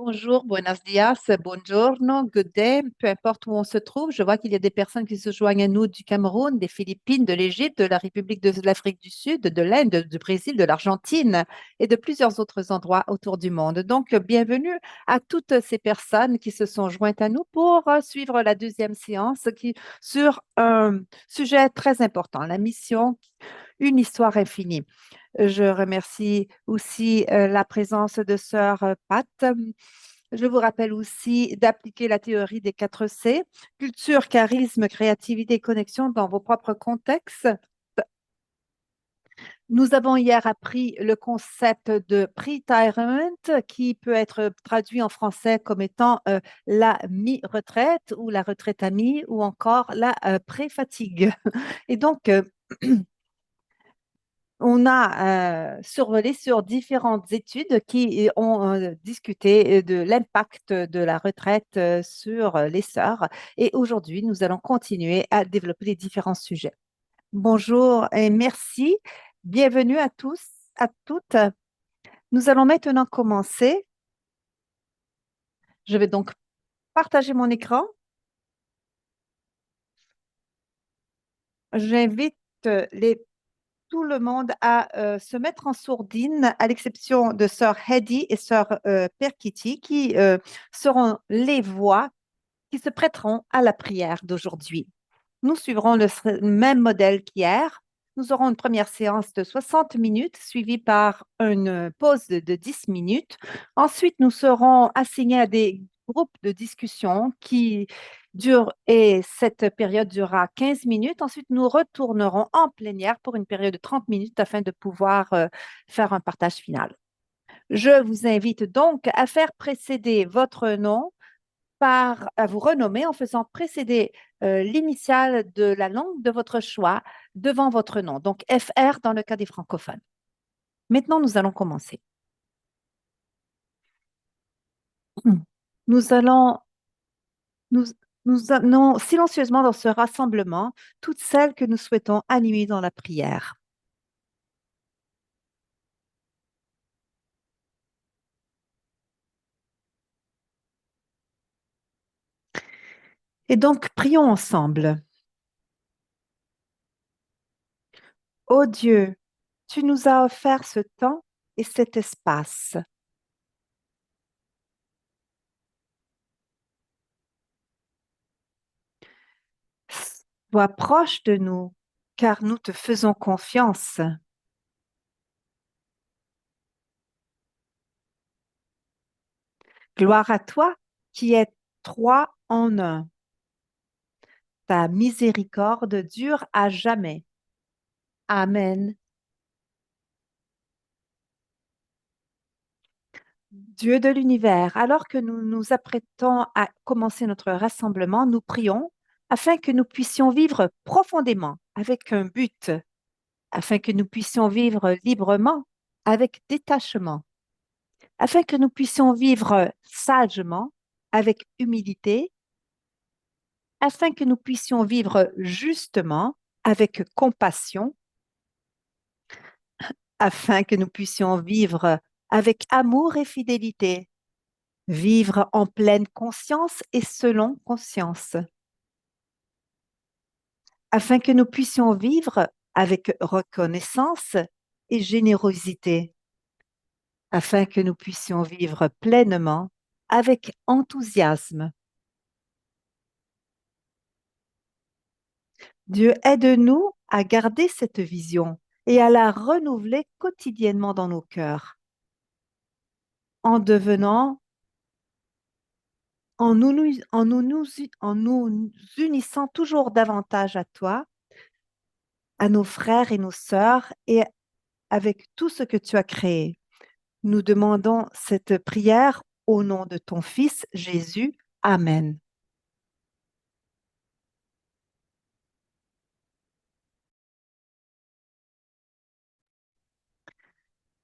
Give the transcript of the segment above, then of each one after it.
Bonjour, buenos dias, buongiorno, good day, peu importe où on se trouve. Je vois qu'il y a des personnes qui se joignent à nous du Cameroun, des Philippines, de l'Égypte, de la République de l'Afrique du Sud, de l'Inde, du Brésil, de l'Argentine et de plusieurs autres endroits autour du monde. Donc, bienvenue à toutes ces personnes qui se sont jointes à nous pour suivre la deuxième séance sur un sujet très important, la mission Une histoire infinie. Je remercie aussi la présence de sœur Pat. Je vous rappelle aussi d'appliquer la théorie des 4 C, culture, charisme, créativité, connexion dans vos propres contextes. Nous avons hier appris le concept de pre-retirement qui peut être traduit en français comme étant la mi-retraite ou la retraite à mi ou encore la pré-fatigue. Et donc, on a survolé sur différentes études qui ont discuté de l'impact de la retraite sur les sœurs. Et aujourd'hui, nous allons continuer à développer les différents sujets. Bonjour et merci. Bienvenue à tous, à toutes. Nous allons maintenant commencer. Je vais donc partager mon écran. J'invite les tout le monde à se mettre en sourdine, à l'exception de sœur Heidi et sœur Perkiti, qui seront les voix qui se prêteront à la prière d'aujourd'hui. Nous suivrons le même modèle qu'hier. Nous aurons une première séance de 60 minutes, suivie par une pause de 10 minutes. Ensuite, nous serons assignés à des groupes de discussion qui durent, et cette période durera 15 minutes. Ensuite, nous retournerons en plénière pour une période de 30 minutes afin de pouvoir faire un partage final. Je vous invite donc à faire précéder votre nom à vous renommer en faisant précéder l'initiale de la langue de votre choix devant votre nom. Donc FR dans le cas des francophones. Maintenant, nous allons commencer. Nous allons, nous, nous allons silencieusement dans ce rassemblement toutes celles que nous souhaitons animer dans la prière. Et donc, prions ensemble. Ô Dieu, tu nous as offert ce temps et cet espace. Sois proche de nous, car nous te faisons confiance. Gloire à toi qui es trois en un. Ta miséricorde dure à jamais. Amen. Dieu de l'univers, alors que nous nous apprêtons à commencer notre rassemblement, nous prions afin que nous puissions vivre profondément avec un but, afin que nous puissions vivre librement avec détachement, afin que nous puissions vivre sagement avec humilité, afin que nous puissions vivre justement avec compassion, afin que nous puissions vivre avec amour et fidélité, vivre en pleine conscience et selon conscience, afin que nous puissions vivre avec reconnaissance et générosité, afin que nous puissions vivre pleinement avec enthousiasme. Dieu, aide-nous à garder cette vision et à la renouveler quotidiennement dans nos cœurs, en devenant en nous unissant toujours davantage à toi, à nos frères et nos sœurs et avec tout ce que tu as créé. Nous demandons cette prière au nom de ton Fils Jésus. Amen.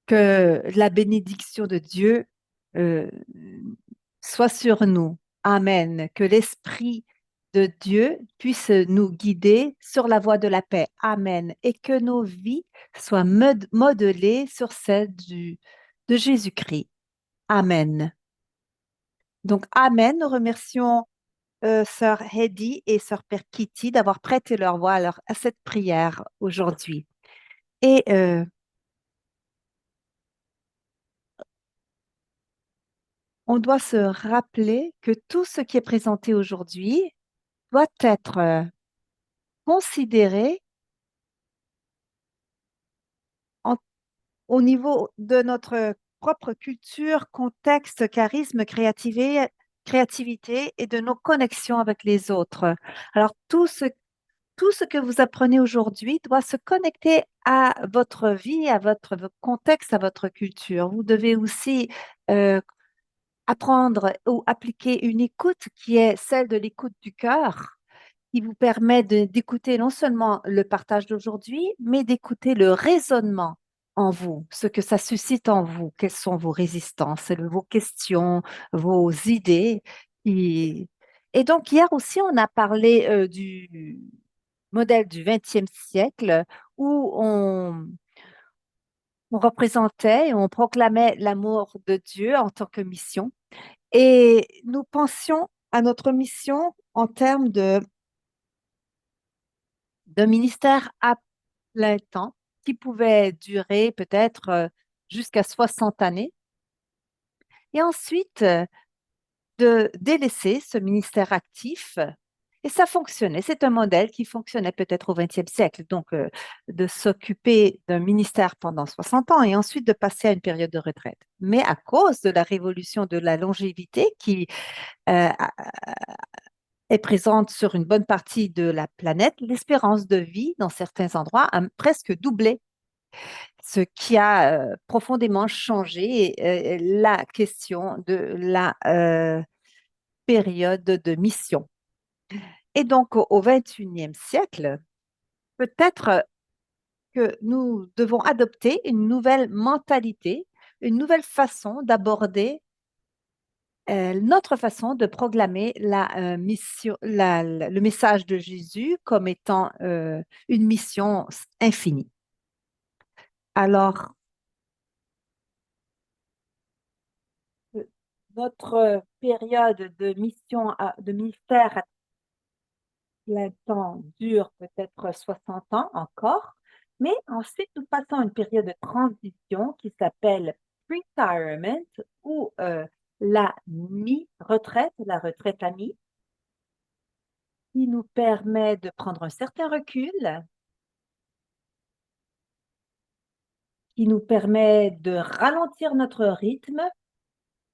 Que la bénédiction de Dieu euh, soit sur nous. Amen. Que l'Esprit de Dieu puisse nous guider sur la voie de la paix. Amen. Et que nos vies soient modelées sur celle de Jésus-Christ. Amen. Donc, Amen. Nous remercions Sœur Heidi et Sœur Père Kitty d'avoir prêté leur voix à cette prière aujourd'hui. Et on doit se rappeler que tout ce qui est présenté aujourd'hui doit être considéré en- au niveau de notre propre culture, contexte, charisme, créativité et de nos connexions avec les autres. Alors, tout ce que vous apprenez aujourd'hui doit se connecter à votre vie, à votre contexte, à votre culture. Vous devez aussi euh, apprendre ou appliquer une écoute qui est celle de l'écoute du cœur, qui vous permet d'écouter non seulement le partage d'aujourd'hui, mais d'écouter le raisonnement en vous, ce que ça suscite en vous, quelles sont vos résistances, vos questions, vos idées. Et, et donc, hier aussi, on a parlé du modèle du 20e siècle où on représentait et on proclamait l'amour de Dieu en tant que mission. Et nous pensions à notre mission en termes de ministère à plein temps qui pouvait durer peut-être jusqu'à 60 années. Et ensuite, de délaisser ce ministère actif. Et ça fonctionnait. C'est un modèle qui fonctionnait peut-être au XXe siècle. Donc, de s'occuper d'un ministère pendant 60 ans et ensuite de passer à une période de retraite. Mais à cause de la révolution de la longévité qui euh, est présente sur une bonne partie de la planète, l'espérance de vie dans certains endroits a presque doublé, ce qui a profondément changé la question de la période de mission. Et donc, au XXIe siècle, peut-être que nous devons adopter une nouvelle mentalité, une nouvelle façon d'aborder notre façon de proclamer la mission, le message de Jésus comme étant une mission infinie. Alors, euh, notre période de mission, de ministère plein temps dure peut-être 60 ans encore, mais ensuite nous passons à une période de transition qui s'appelle retirement ou la mi-retraite, la retraite à mi, qui nous permet de prendre un certain recul, qui nous permet de ralentir notre rythme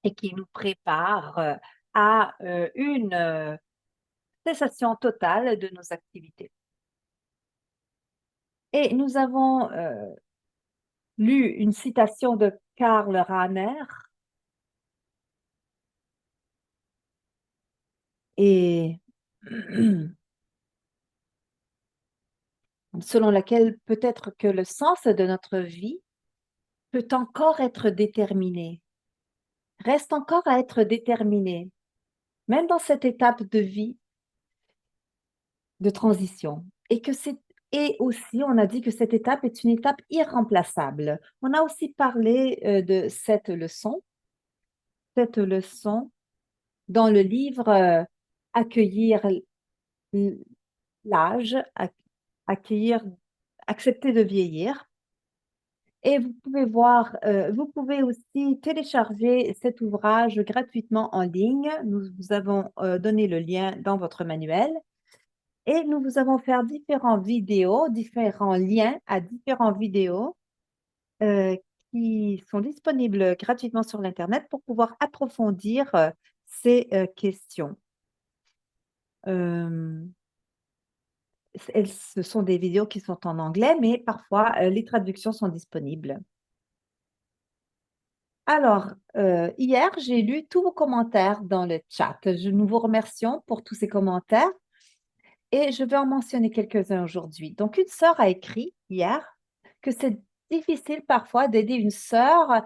et qui nous prépare à une cessation totale de nos activités. Et nous avons lu une citation de Karl Rahner et selon laquelle peut-être que le sens de notre vie peut encore être déterminé, reste encore à être déterminé, même dans cette étape de vie de transition. Et aussi, on a dit que cette étape est une étape irremplaçable. On a aussi parlé de cette leçon dans le livre Accueillir l'âge, accueillir, accepter de vieillir. Et vous pouvez voir, vous pouvez aussi télécharger cet ouvrage gratuitement en ligne. Nous vous avons donné le lien dans votre manuel et nous vous avons fait différentes vidéos, différents liens à différentes vidéos euh, qui sont disponibles gratuitement sur l'Internet pour pouvoir approfondir ces questions. Euh, ce sont des vidéos qui sont en anglais, mais parfois les traductions sont disponibles. Alors, hier, j'ai lu tous vos commentaires dans le chat. Nous vous remercions pour tous ces commentaires et je vais en mentionner quelques-uns aujourd'hui. Donc, une sœur a écrit hier que c'est difficile parfois d'aider une sœur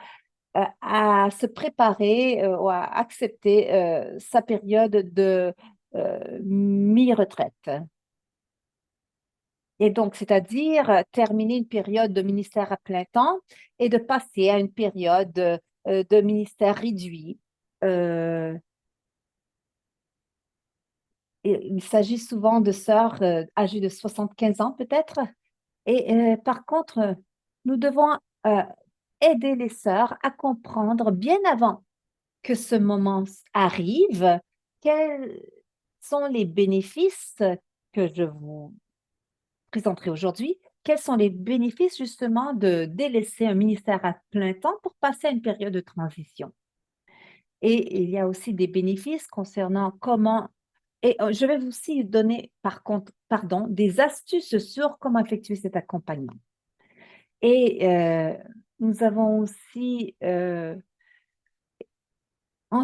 à se préparer ou à accepter sa période de mi-retraite. Et donc, c'est-à-dire terminer une période de ministère à plein temps et de passer à une période de ministère réduit. Euh, il s'agit souvent de sœurs âgées de 75 ans peut-être. Et par contre, nous devons euh, aider les sœurs à comprendre bien avant que ce moment arrive, quels sont les bénéfices que je vous présenterai aujourd'hui, quels sont les bénéfices justement de délaisser un ministère à plein temps pour passer à une période de transition. Et il y a aussi des bénéfices concernant comment, et je vais vous aussi donner par contre, pardon, des astuces sur comment effectuer cet accompagnement. Et nous avons aussi, en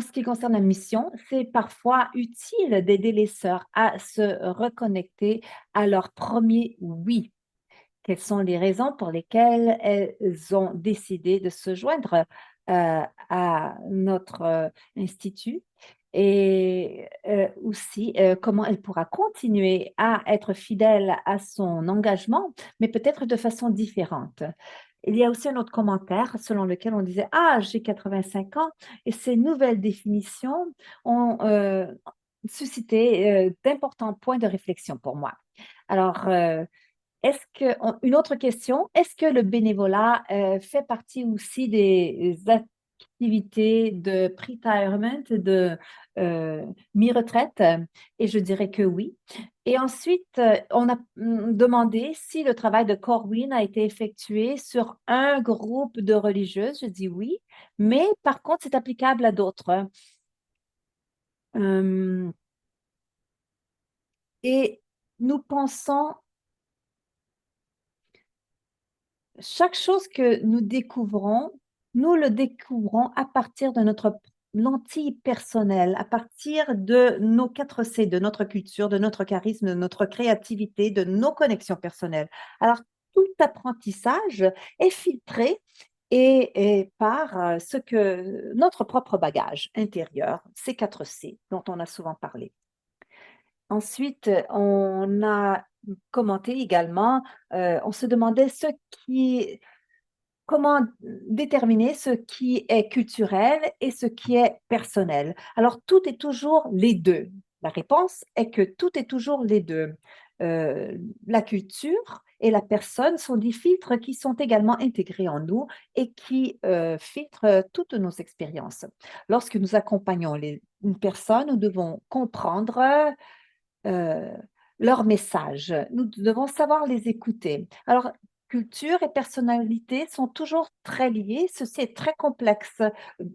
ce qui concerne la mission, c'est parfois utile d'aider les sœurs à se reconnecter à leur premier oui. Quelles sont les raisons pour lesquelles elles ont décidé de se joindre à notre institut et aussi comment elle pourra continuer à être fidèle à son engagement, mais peut-être de façon différente. Il y a aussi un autre commentaire selon lequel on disait: Ah, j'ai 85 ans et ces nouvelles définitions ont suscité d'importants points de réflexion pour moi. Alors, une autre question, est-ce que le bénévolat fait partie aussi des activités de pre-retirement, de mi-retraite? Et je dirais que oui. Et ensuite, on a demandé si le travail de Corwin a été effectué sur un groupe de religieuses. Je dis oui, mais par contre, c'est applicable à d'autres. Euh, et nous pensons chaque chose que nous découvrons, nous le découvrons à partir de notre lentille personnelle, à partir de nos 4C, de notre culture, de notre charisme, de notre créativité, de nos connexions personnelles. Alors, tout apprentissage est filtré et par ce que notre propre bagage intérieur, ces 4C dont on a souvent parlé. Ensuite, on a commenté également, on se demandait comment déterminer ce qui est culturel et ce qui est personnel. Alors, tout est toujours les deux. La réponse est que tout est toujours les deux. La culture et la personne sont des filtres qui sont également intégrés en nous et qui filtrent toutes nos expériences. Lorsque nous accompagnons une personne, nous devons comprendre euh, leur message. Nous devons savoir les écouter. Alors, culture et personnalité sont toujours très liées. Ceci est très complexe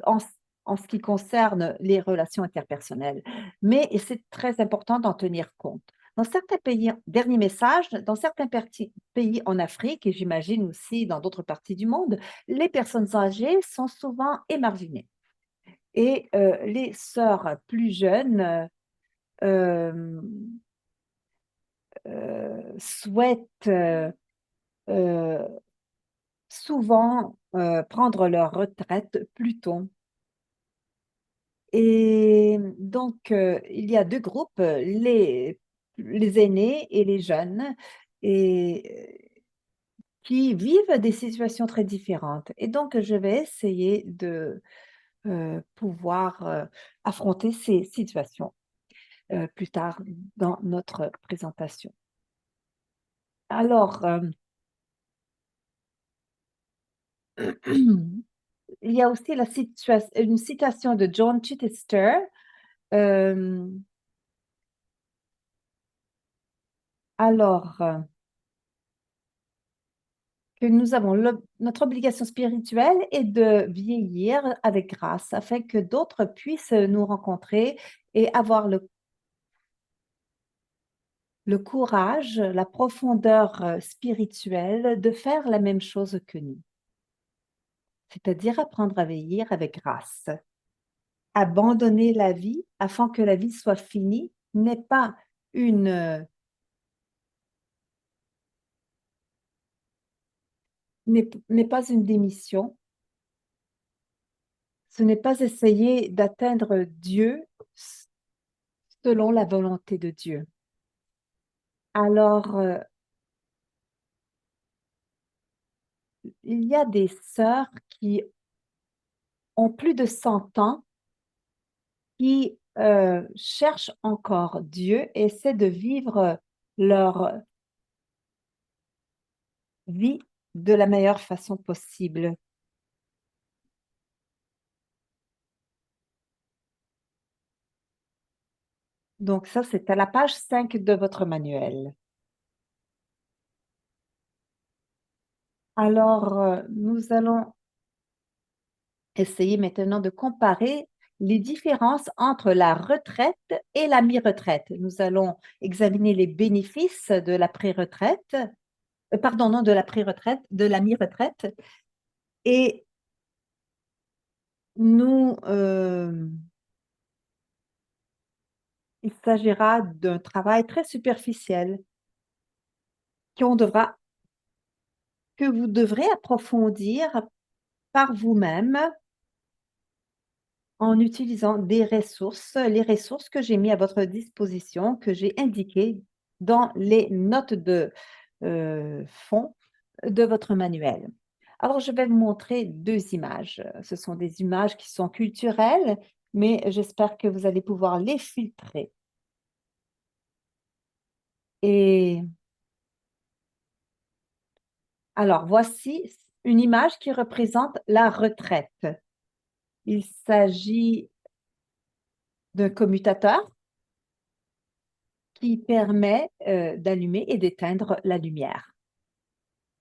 en, en ce qui concerne les relations interpersonnelles, mais c'est très important d'en tenir compte. Dans certains pays, dernier message, dans certains pays en Afrique et j'imagine aussi dans d'autres parties du monde, les personnes âgées sont souvent émarginées. Et les sœurs plus jeunes euh, souhaitent euh, souvent prendre leur retraite plus tôt. Et donc, il y a deux groupes, les aînés et les jeunes, et qui vivent des situations très différentes. Et donc, je vais essayer de pouvoir affronter ces situations plus tard dans notre présentation. Alors, il y a aussi une citation de John Chichester. euh, alors, que nous avons notre obligation spirituelle est de vieillir avec grâce afin que d'autres puissent nous rencontrer et avoir le courage, la profondeur spirituelle de faire la même chose que nous, c'est-à-dire apprendre à vieillir avec grâce. Abandonner la vie afin que la vie soit finie n'est pas une n'est pas une démission, ce n'est pas essayer d'atteindre Dieu selon la volonté de Dieu. Alors, il y a des sœurs qui ont plus de 100 ans qui cherchent encore Dieu et essaient de vivre leur vie de la meilleure façon possible. Donc ça, c'est à la page 5 de votre manuel. Alors, nous allons essayer maintenant de comparer les différences entre la retraite et la mi-retraite. Nous allons examiner les bénéfices de la pré-retraite, pardon, non, de la pré-retraite, de la mi-retraite, et nous, il s'agira d'un travail très superficiel qu'on devra, que vous devrez approfondir par vous-même en utilisant des ressources, les ressources que j'ai mis à votre disposition, que j'ai indiquées dans les notes de fond de votre manuel. Alors, je vais vous montrer deux images. Ce sont des images qui sont culturelles, mais j'espère que vous allez pouvoir les filtrer. Et alors, voici une image qui représente la retraite. Il s'agit d'un commutateur qui permet d'allumer et d'éteindre la lumière.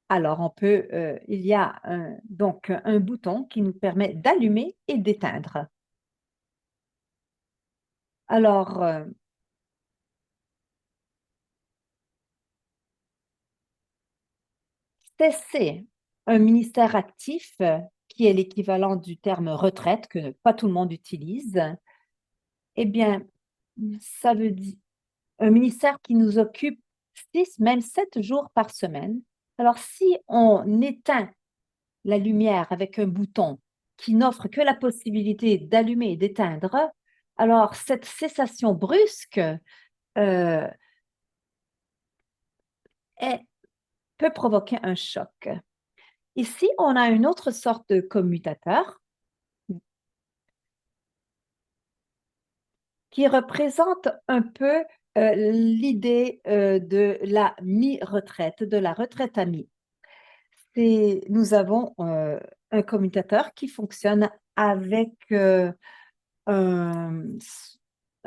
Alors, il y a donc un bouton qui nous permet d'allumer et d'éteindre. Alors, cesser un ministère actif, qui est l'équivalent du terme retraite, que pas tout le monde utilise, eh bien, ça veut dire un ministère qui nous occupe 6, même 7 jours par semaine. Alors, si on éteint la lumière avec un bouton qui n'offre que la possibilité d'allumer et d'éteindre, alors cette cessation brusque euh, est- peut provoquer un choc. Ici, on a une autre sorte de commutateur qui représente un peu l'idée de la mi-retraite, de la retraite à mi. Nous avons un commutateur qui fonctionne avec un, un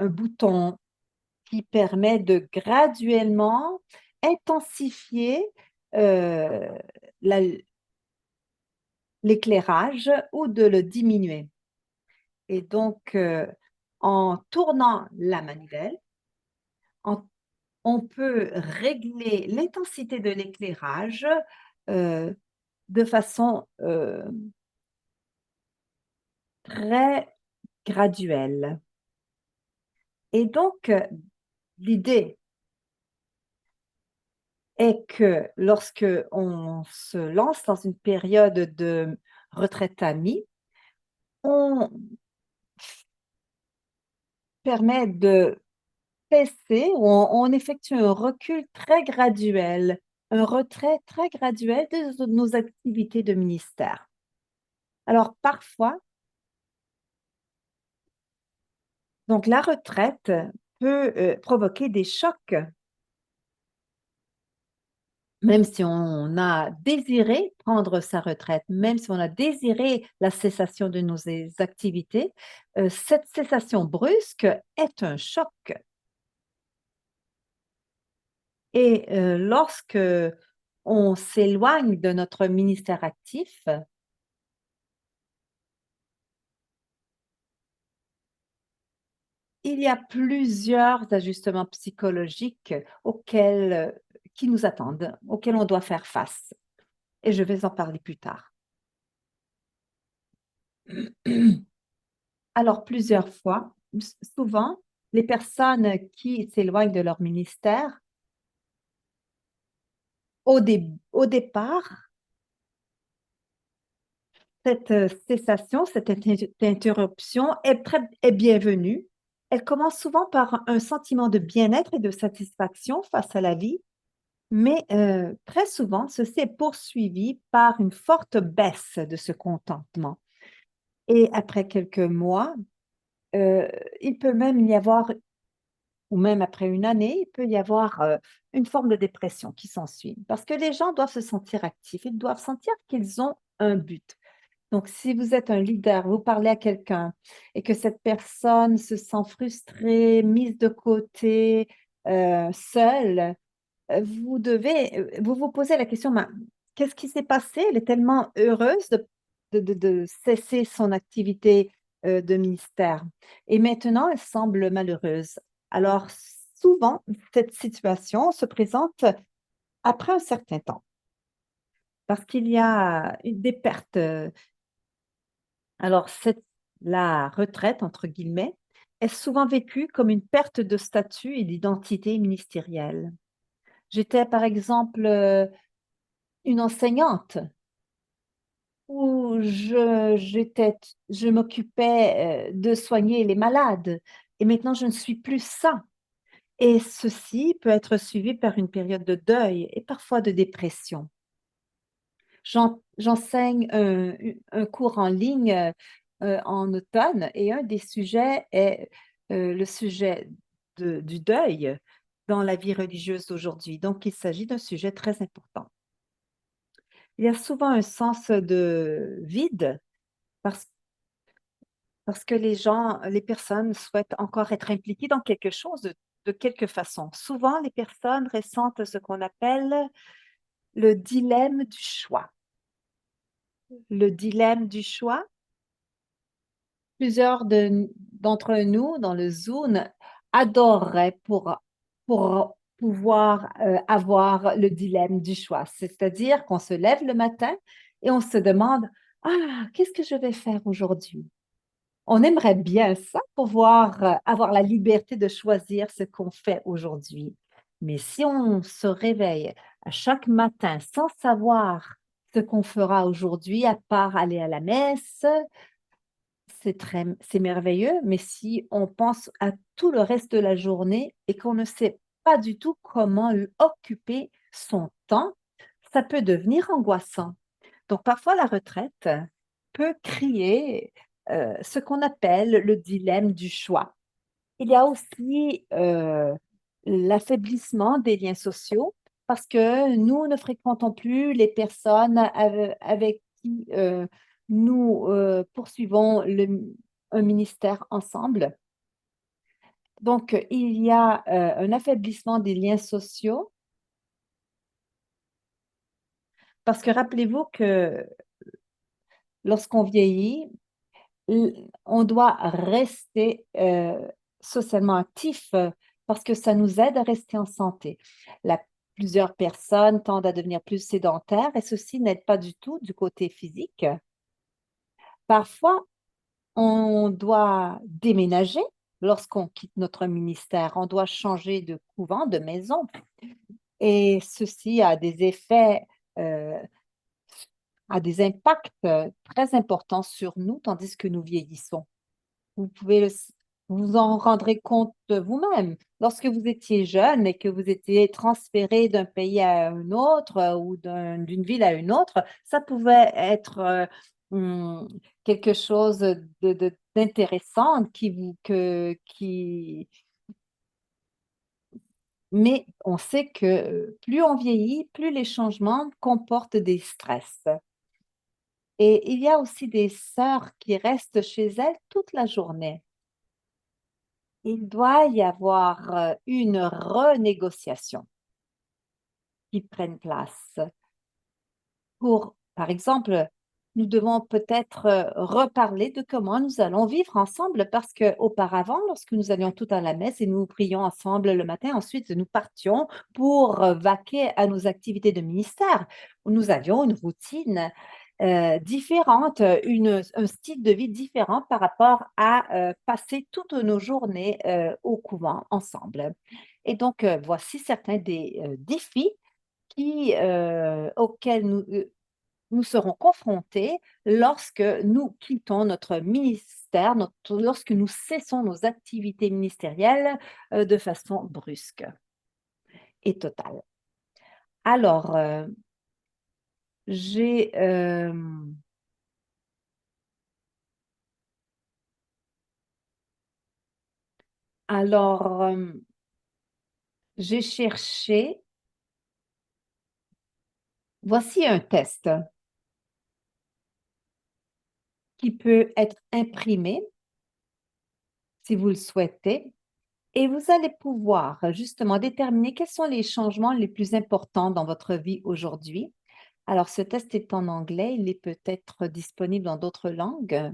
bouton qui permet de graduellement intensifier euh, la- l'éclairage ou de le diminuer. Et donc, en tournant la manivelle, en- on peut régler l'intensité de l'éclairage euh, de façon très graduelle. Et donc, l'idée est que lorsque on se lance dans une période de retraite à mi, on permet de baisser ou on effectue un recul très graduel, un retrait très graduel de nos activités de ministère. Alors parfois, donc la retraite peut provoquer des chocs, même si on a désiré prendre sa retraite, même si on a désiré la cessation de nos activités, cette cessation brusque est un choc. Et lorsque on s'éloigne de notre ministère actif, il y a plusieurs ajustements psychologiques qui nous attendent, auxquels on doit faire face. Et je vais en parler plus tard. Alors, plusieurs fois, souvent, les personnes qui s'éloignent de leur ministère, au départ, cette cessation, cette interruption est bienvenue. Elle commence souvent par un sentiment de bien-être et de satisfaction face à la vie, mais très souvent, ceci est poursuivi par une forte baisse de ce contentement. Et après quelques mois, euh, il peut même y avoir, ou même après une année, il peut y avoir une forme de dépression qui s'ensuit. Parce que les gens doivent se sentir actifs, ils doivent sentir qu'ils ont un but. Donc, si vous êtes un leader, vous parlez à quelqu'un et que cette personne se sent frustrée, mise de côté, seule, vous vous posez la question, mais qu'est-ce qui s'est passé? Elle est tellement heureuse de cesser son activité de ministère. Et maintenant, elle semble malheureuse. Alors, souvent, cette situation se présente après un certain temps parce qu'il y a des pertes. Alors, la retraite, entre guillemets, est souvent vécue comme une perte de statut et d'identité ministérielle. J'étais, par exemple, une enseignante où je m'occupais de soigner les malades et maintenant je ne suis plus ça. Et ceci peut être suivi par une période de deuil et parfois de dépression. J'enseigne un cours en ligne en automne et un des sujets est le sujet du deuil dans la vie religieuse d'aujourd'hui. Donc, il s'agit d'un sujet très important. Il y a souvent un sens de vide parce, parce que les personnes souhaitent encore être impliquées dans quelque chose de quelque façon. Souvent, les personnes ressentent ce qu'on appelle le dilemme du choix. Le dilemme du choix, plusieurs d'entre nous dans le Zoom adoreraient pour pouvoir avoir le dilemme du choix. C'est-à-dire qu'on se lève le matin et on se demande, ah, qu'est-ce que je vais faire aujourd'hui? On aimerait bien ça, pouvoir avoir la liberté de choisir ce qu'on fait aujourd'hui. Mais si on se réveille à chaque matin sans savoir ce qu'on fera aujourd'hui, à part aller à la messe, c'est merveilleux, mais si on pense à tout le reste de la journée et qu'on ne sait pas du tout comment occuper son temps, ça peut devenir angoissant. Donc, parfois, la retraite peut créer ce qu'on appelle le dilemme du choix. Il y a aussi l'affaiblissement des liens sociaux parce que nous ne fréquentons plus les personnes avec qui nous poursuivons un ministère ensemble. Donc, il y a un affaiblissement des liens sociaux parce que rappelez-vous que lorsqu'on vieillit, on doit rester socialement actif parce que ça nous aide à rester en santé. Plusieurs personnes tendent à devenir plus sédentaires et ceci n'aide pas du tout du côté physique. Parfois, on doit déménager lorsqu'on quitte notre ministère. On doit changer de couvent, de maison. Et ceci a des effets, euh, a des impacts très importants sur nous tandis que nous vieillissons. Vous pouvez vous en rendrez compte vous-même. Lorsque vous étiez jeune et que vous étiez transféré d'un pays à un autre ou d'une ville à une autre, ça pouvait être quelque chose d'intéressant mais on sait que plus on vieillit, plus les changements comportent des stress. Et il y a aussi des sœurs qui restent chez elles toute la journée. Il doit y avoir une renégociation qui prenne place par exemple, nous devons peut-être reparler de comment nous allons vivre ensemble parce qu'auparavant, lorsque nous allions tout à la messe et nous prions ensemble le matin, ensuite nous partions pour vaquer à nos activités de ministère. Nous avions une routine différente, un style de vie différent par rapport à passer toutes nos journées au couvent ensemble. Et donc, voici certains des défis auxquels nous serons confrontés lorsque nous quittons notre ministère, lorsque nous cessons nos activités ministérielles de façon brusque et totale. Alors, j'ai Alors, j'ai cherché, voici un test qui peut être imprimé si vous le souhaitez. Et vous allez pouvoir justement déterminer quels sont les changements les plus importants dans votre vie aujourd'hui. Alors, ce test est en anglais, il est peut-être disponible dans d'autres langues,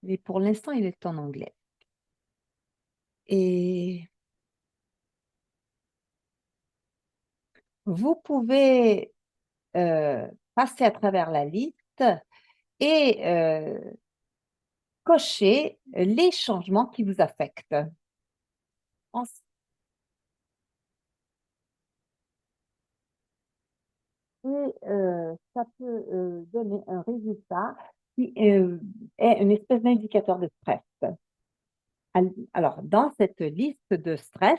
mais pour l'instant, il est en anglais. Et vous pouvez passer à travers la liste et cocher les changements qui vous affectent. Ensuite, ça peut donner un résultat qui est une espèce d'indicateur de stress. Alors, dans cette liste de stress,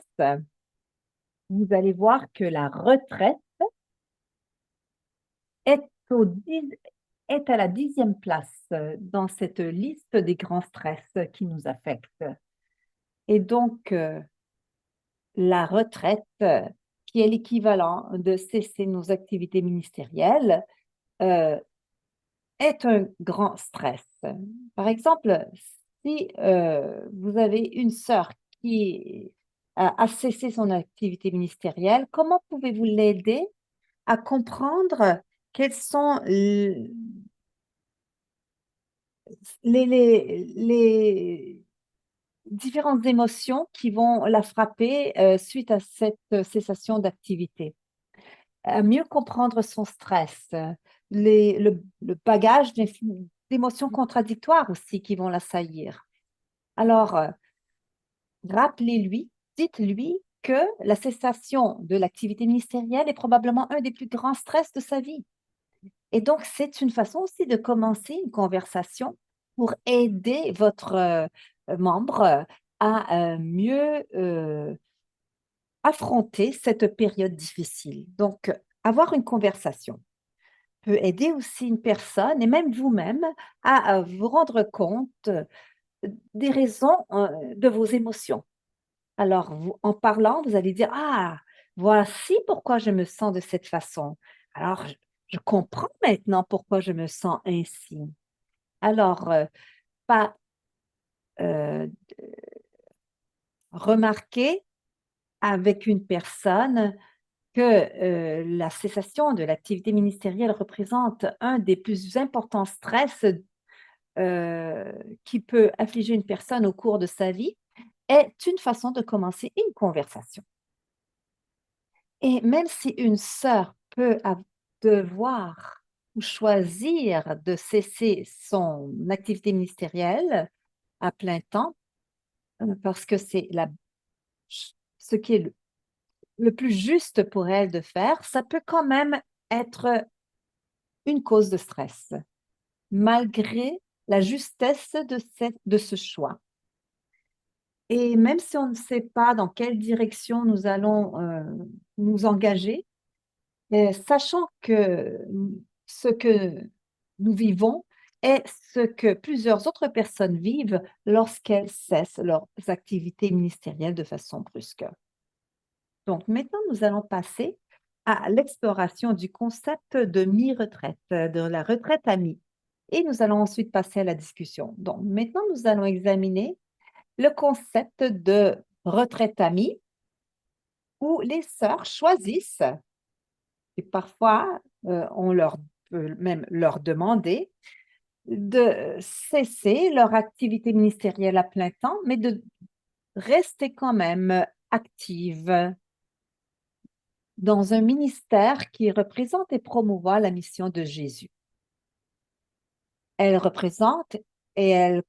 vous allez voir que la retraite est, est à la 10e place dans cette liste des grands stress qui nous affectent. Et donc, la retraite, qui est l'équivalent de cesser nos activités ministérielles, euh, est un grand stress. Par exemple, si vous avez une sœur qui a cessé son activité ministérielle, comment pouvez-vous l'aider à comprendre quelles sont les différentes émotions qui vont la frapper suite à cette cessation d'activité? À mieux comprendre son stress, le bagage d'émotions contradictoires aussi qui vont l'assaillir. Alors, rappelez-lui, dites-lui que la cessation de l'activité ministérielle est probablement un des plus grands stress de sa vie. Et donc, c'est une façon aussi de commencer une conversation pour aider votre membre à mieux affronter cette période difficile. Donc, avoir une conversation peut aider aussi une personne et même vous-même à vous rendre compte des raisons de vos émotions. Alors, en parlant, vous allez dire, ah, voici pourquoi je me sens de cette façon. Alors, je comprends maintenant pourquoi je me sens ainsi. Alors, pas remarquer avec une personne que la cessation de l'activité ministérielle représente un des plus importants stress qui peut affliger une personne au cours de sa vie est une façon de commencer une conversation. Et même si une sœur peut devoir ou choisir de cesser son activité ministérielle à plein temps, parce que c'est ce qui est le plus juste pour elle de faire, ça peut quand même être une cause de stress, malgré la justesse de ce choix. Et même si on ne sait pas dans quelle direction nous allons nous engager, sachant que ce que nous vivons est ce que plusieurs autres personnes vivent lorsqu'elles cessent leurs activités ministérielles de façon brusque. Donc maintenant, nous allons passer à l'exploration du concept de mi-retraite, de la retraite à mi. Et nous allons ensuite passer à la discussion. Donc maintenant, nous allons examiner le concept de retraite à mi où les sœurs choisissent, et parfois on leur peut même leur demander de cesser leur activité ministérielle à plein temps, mais de rester quand même actives dans un ministère qui représente et promouvoit la mission de Jésus. Elle représente et elle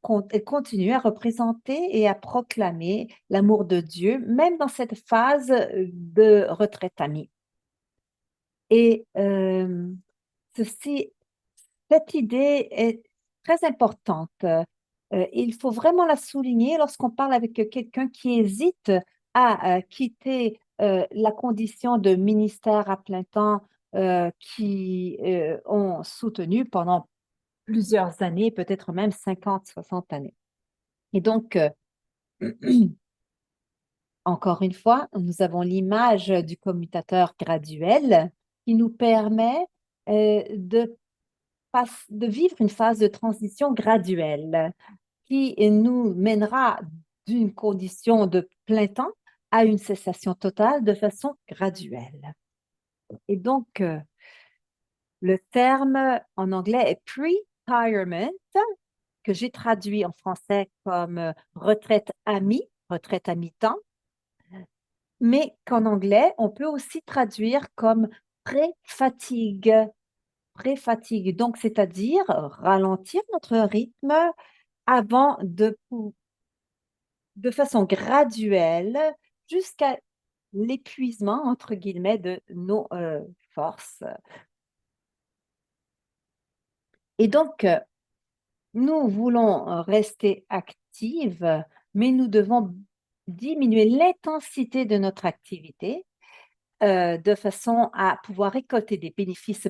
continue à représenter et à proclamer l'amour de Dieu, même dans cette phase de retraite amie. Et cette idée est très importante. Il faut vraiment la souligner lorsqu'on parle avec quelqu'un qui hésite à quitter la condition de ministère à plein temps qui ont soutenu pendant plusieurs années, peut-être même 50, 60 années. Et donc, Encore une fois, nous avons l'image du commutateur graduel qui nous permet de vivre une phase de transition graduelle qui nous mènera d'une condition de plein temps à une cessation totale de façon graduelle. Et donc, le terme en anglais est pre-retirement, que j'ai traduit en français comme retraite à retraite à mi-temps, mais qu'en anglais, on peut aussi traduire comme pré-fatigue. Pré-fatigue, donc c'est-à-dire ralentir notre rythme avant de façon graduelle jusqu'à l'épuisement, entre guillemets, de nos forces. Et donc, nous voulons rester actives, mais nous devons diminuer l'intensité de notre activité de façon à pouvoir récolter des bénéfices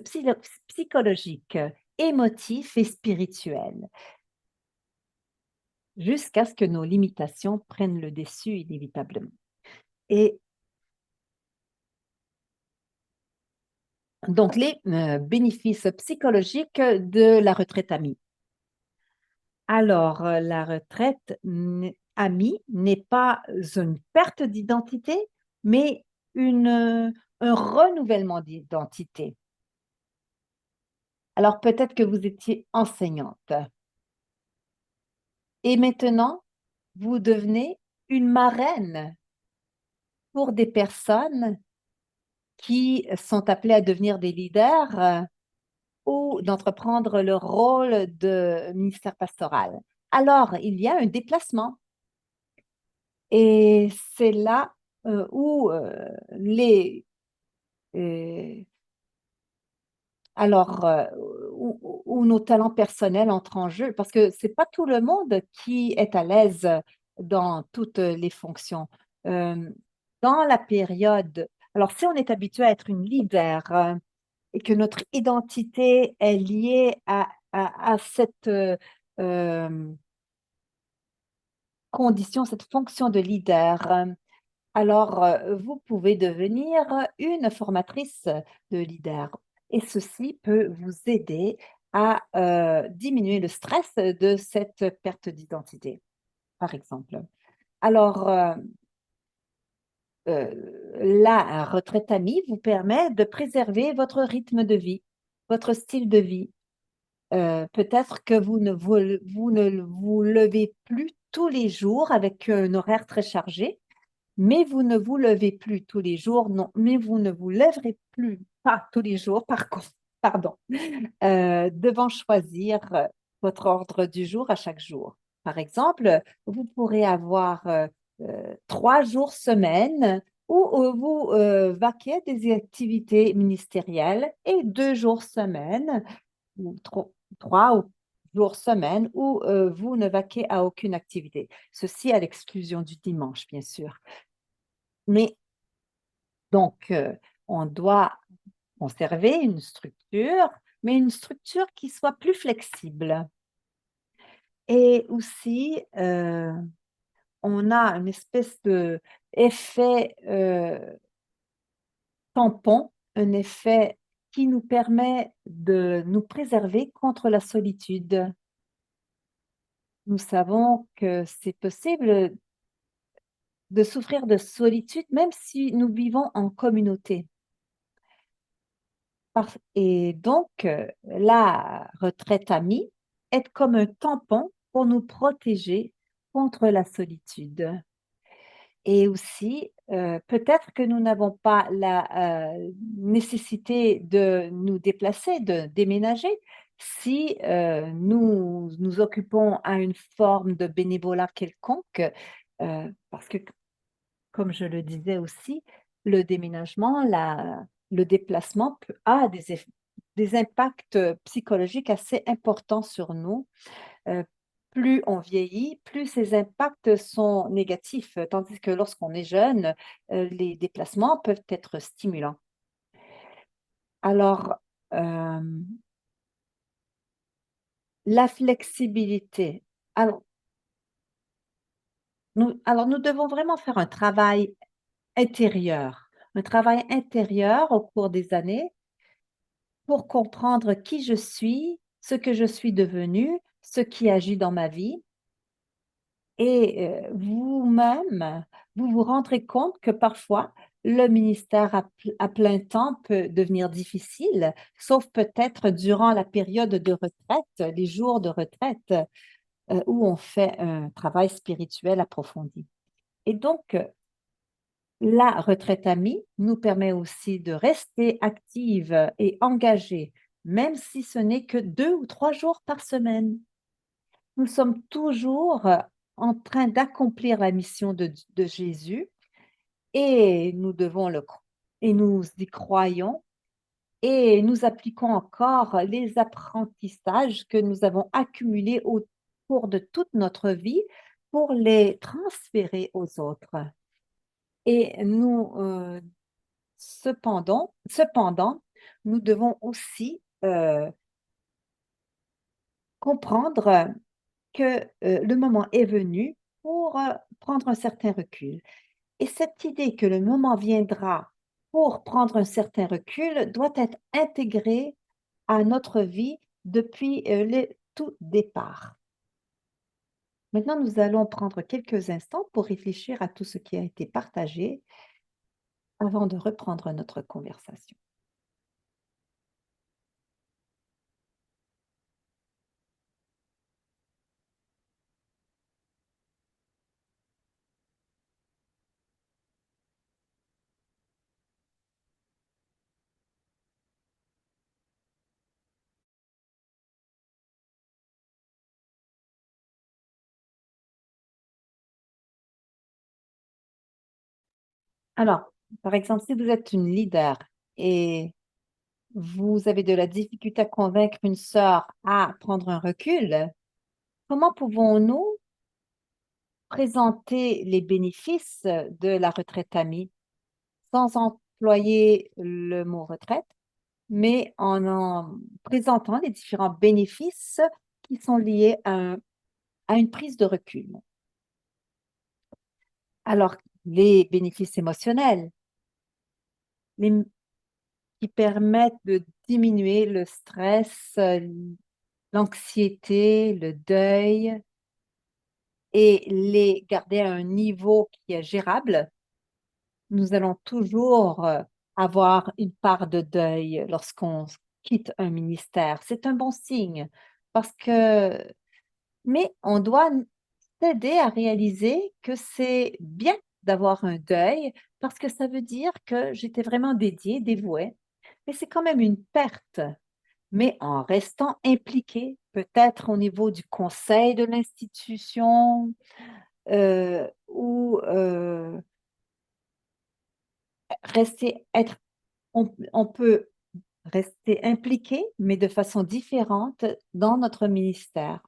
psychologiques, émotifs et spirituels, jusqu'à ce que nos limitations prennent le dessus inévitablement. Et donc, les bénéfices psychologiques de la retraite amie. Alors, la retraite amie n'est pas une perte d'identité, mais un renouvellement d'identité. Alors, peut-être que vous étiez enseignante et maintenant, vous devenez une marraine pour des personnes qui sont appelées à devenir des leaders ou d'entreprendre le rôle de ministère pastoral. Alors, il y a un déplacement et c'est là où euh, alors, où nos talents personnels entrent en jeu, parce que c'est pas tout le monde qui est à l'aise dans toutes les fonctions. Euh, Dans la période, alors si on est habitué à être une leader et que notre identité est liée à cette euh, condition, cette fonction de leader, alors vous pouvez devenir une formatrice de leader. Et ceci peut vous aider à diminuer le stress de cette perte d'identité, par exemple. Alors, la retraite amie vous permet de préserver votre rythme de vie, votre style de vie. Peut-être que vous ne vous levez plus tous les jours avec un horaire très chargé, mais vous ne vous levez plus tous les jours, non, mais vous ne vous lèverez plus pas tous les jours, par contre, pardon, devant choisir votre ordre du jour à chaque jour. Par exemple, vous pourrez avoir 3 jours semaine où vous vaquez à des activités ministérielles et 2 jours semaine ou 3 jours semaine où vous ne vaquez à aucune activité. Ceci à l'exclusion du dimanche, bien sûr. Mais donc, on doit conserver une structure, mais une structure qui soit plus flexible. Et aussi, on a une espèce d'effet tampon, un effet qui nous permet de nous préserver contre la solitude. Nous savons que c'est possible de souffrir de solitude même si nous vivons en communauté. Et donc, la retraite amie est comme un tampon pour nous protéger contre la solitude. Et aussi, peut-être que nous n'avons pas la nécessité de nous déplacer, de déménager, si nous nous occupons à une forme de bénévolat quelconque, parce que comme je le disais aussi, le déménagement, le déplacement a des impacts psychologiques assez importants sur nous. Euh, Plus on vieillit, plus ces impacts sont négatifs, tandis que lorsqu'on est jeune, les déplacements peuvent être stimulants. Alors, euh, la flexibilité. Alors, Alors, nous devons vraiment faire un travail intérieur au cours des années pour comprendre qui je suis, ce que je suis devenue, ce qui agit dans ma vie. Et vous-même, vous vous rendrez compte que parfois, le ministère à plein temps peut devenir difficile, sauf peut-être durant la période de retraite, les jours de retraite, où on fait un travail spirituel approfondi. Et donc, la retraite amie nous permet aussi de rester active et engagée, même si ce n'est que 2 ou 3 jours par semaine. Nous sommes toujours en train d'accomplir la mission de Jésus et nous devons et nous y croyons et nous appliquons encore les apprentissages que nous avons accumulés au cours de toute notre vie pour les transférer aux autres. Et cependant, nous devons aussi comprendre que le moment est venu pour prendre un certain recul. Et cette idée que le moment viendra pour prendre un certain recul doit être intégrée à notre vie depuis le tout départ. Maintenant, nous allons prendre quelques instants pour réfléchir à tout ce qui a été partagé avant de reprendre notre conversation. Alors, par exemple, si vous êtes une leader et vous avez de la difficulté à convaincre une sœur à prendre un recul, comment pouvons-nous présenter les bénéfices de la retraite amie sans employer le mot retraite, mais en présentant les différents bénéfices qui sont liés à une prise de recul? Alors, les bénéfices émotionnels, les qui permettent de diminuer le stress, l'anxiété, le deuil et les garder à un niveau qui est gérable. Nous allons toujours, avoir une part de deuil lorsqu'on quitte un ministère. C'est un bon signe parce que mais on doit s'aider à réaliser que c'est bien d'avoir un deuil parce que ça veut dire que j'étais vraiment dédiée, dévouée, mais c'est quand même une perte. Mais en restant impliqué, peut-être au niveau du conseil de l'institution, ou rester être on peut rester impliqué, mais de façon différente dans notre ministère.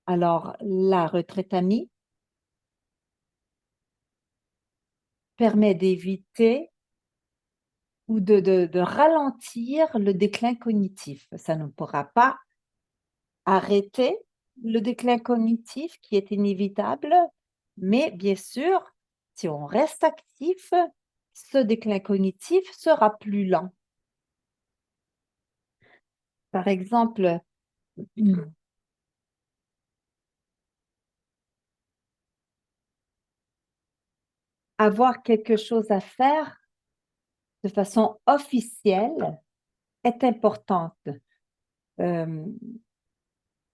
Alors, la retraite amie permet d'éviter ou de ralentir le déclin cognitif. Ça ne pourra pas arrêter le déclin cognitif qui est inévitable, mais bien sûr, si on reste actif, ce déclin cognitif sera plus lent. Par exemple, avoir quelque chose à faire de façon officielle est importante. Hem,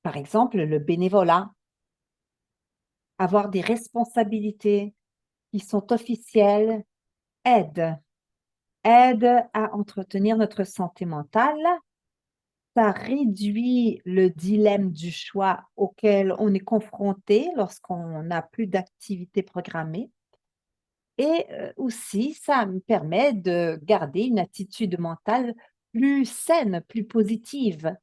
Par exemple, le bénévolat, avoir des responsabilités qui sont officielles aide aide à entretenir notre santé mentale. Ça réduit le dilemme du choix auquel on est confronté lorsqu'on n'a plus d'activité programmée et aussi ça me permet de garder une attitude mentale plus saine, plus positive.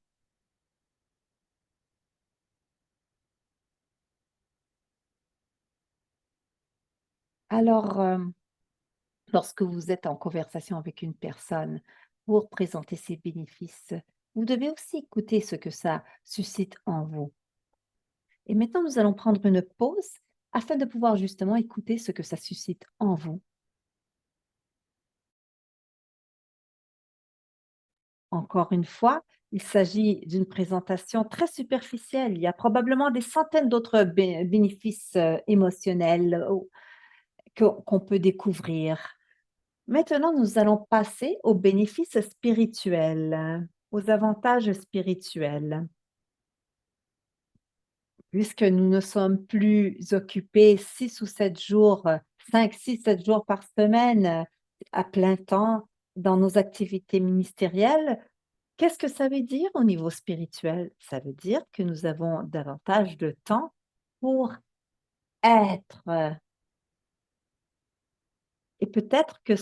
Alors, lorsque vous êtes en conversation avec une personne pour présenter ses bénéfices, vous devez aussi écouter ce que ça suscite en vous. Et maintenant, nous allons prendre une pause afin de pouvoir justement écouter ce que ça suscite en vous. Encore une fois, il s'agit d'une présentation très superficielle. Il y a probablement des centaines d'autres bénéfices émotionnels qu'on peut découvrir. Maintenant, nous allons passer aux bénéfices spirituels, aux avantages spirituels. Puisque nous ne sommes plus occupés 6 ou 7 jours, 5, 6, 7 jours par semaine à plein temps dans nos activités ministérielles, qu'est-ce que ça veut dire au niveau spirituel? Ça veut dire que nous avons davantage de temps pour être. Et peut-être que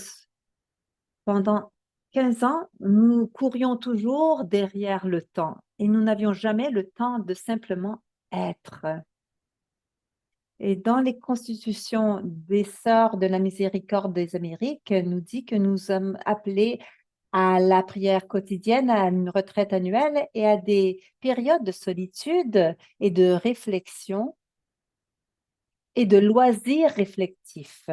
pendant 15 ans, nous courions toujours derrière le temps et nous n'avions jamais le temps de simplement être. Et dans les constitutions des Sœurs de la Miséricorde des Amériques, nous dit que nous sommes appelés à la prière quotidienne, à une retraite annuelle et à des périodes de solitude et de réflexion et de loisirs réflectifs.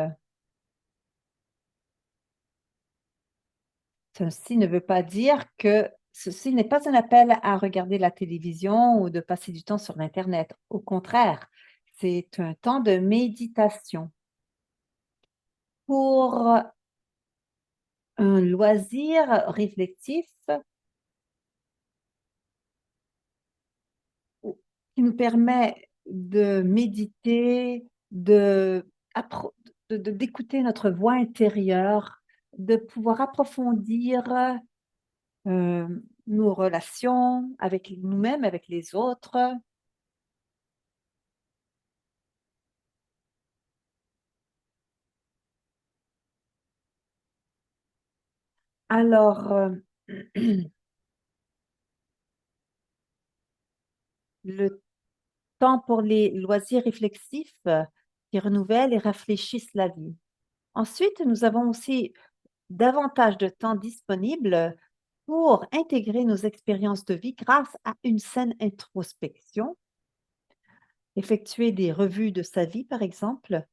Ceci ne veut pas dire que ceci n'est pas un appel à regarder la télévision ou de passer du temps sur l'Internet. Au contraire, c'est un temps de méditation pour un loisir réflectif qui nous permet de méditer, d'écouter notre voix intérieure, de pouvoir approfondir euh, nos relations avec nous-mêmes, avec les autres. Alors, le temps pour les loisirs réflexifs qui renouvellent et rafraîchissent la vie. Ensuite, nous avons aussi davantage de temps disponible pour intégrer nos expériences de vie grâce à une saine introspection, effectuer des revues de sa vie, par exemple.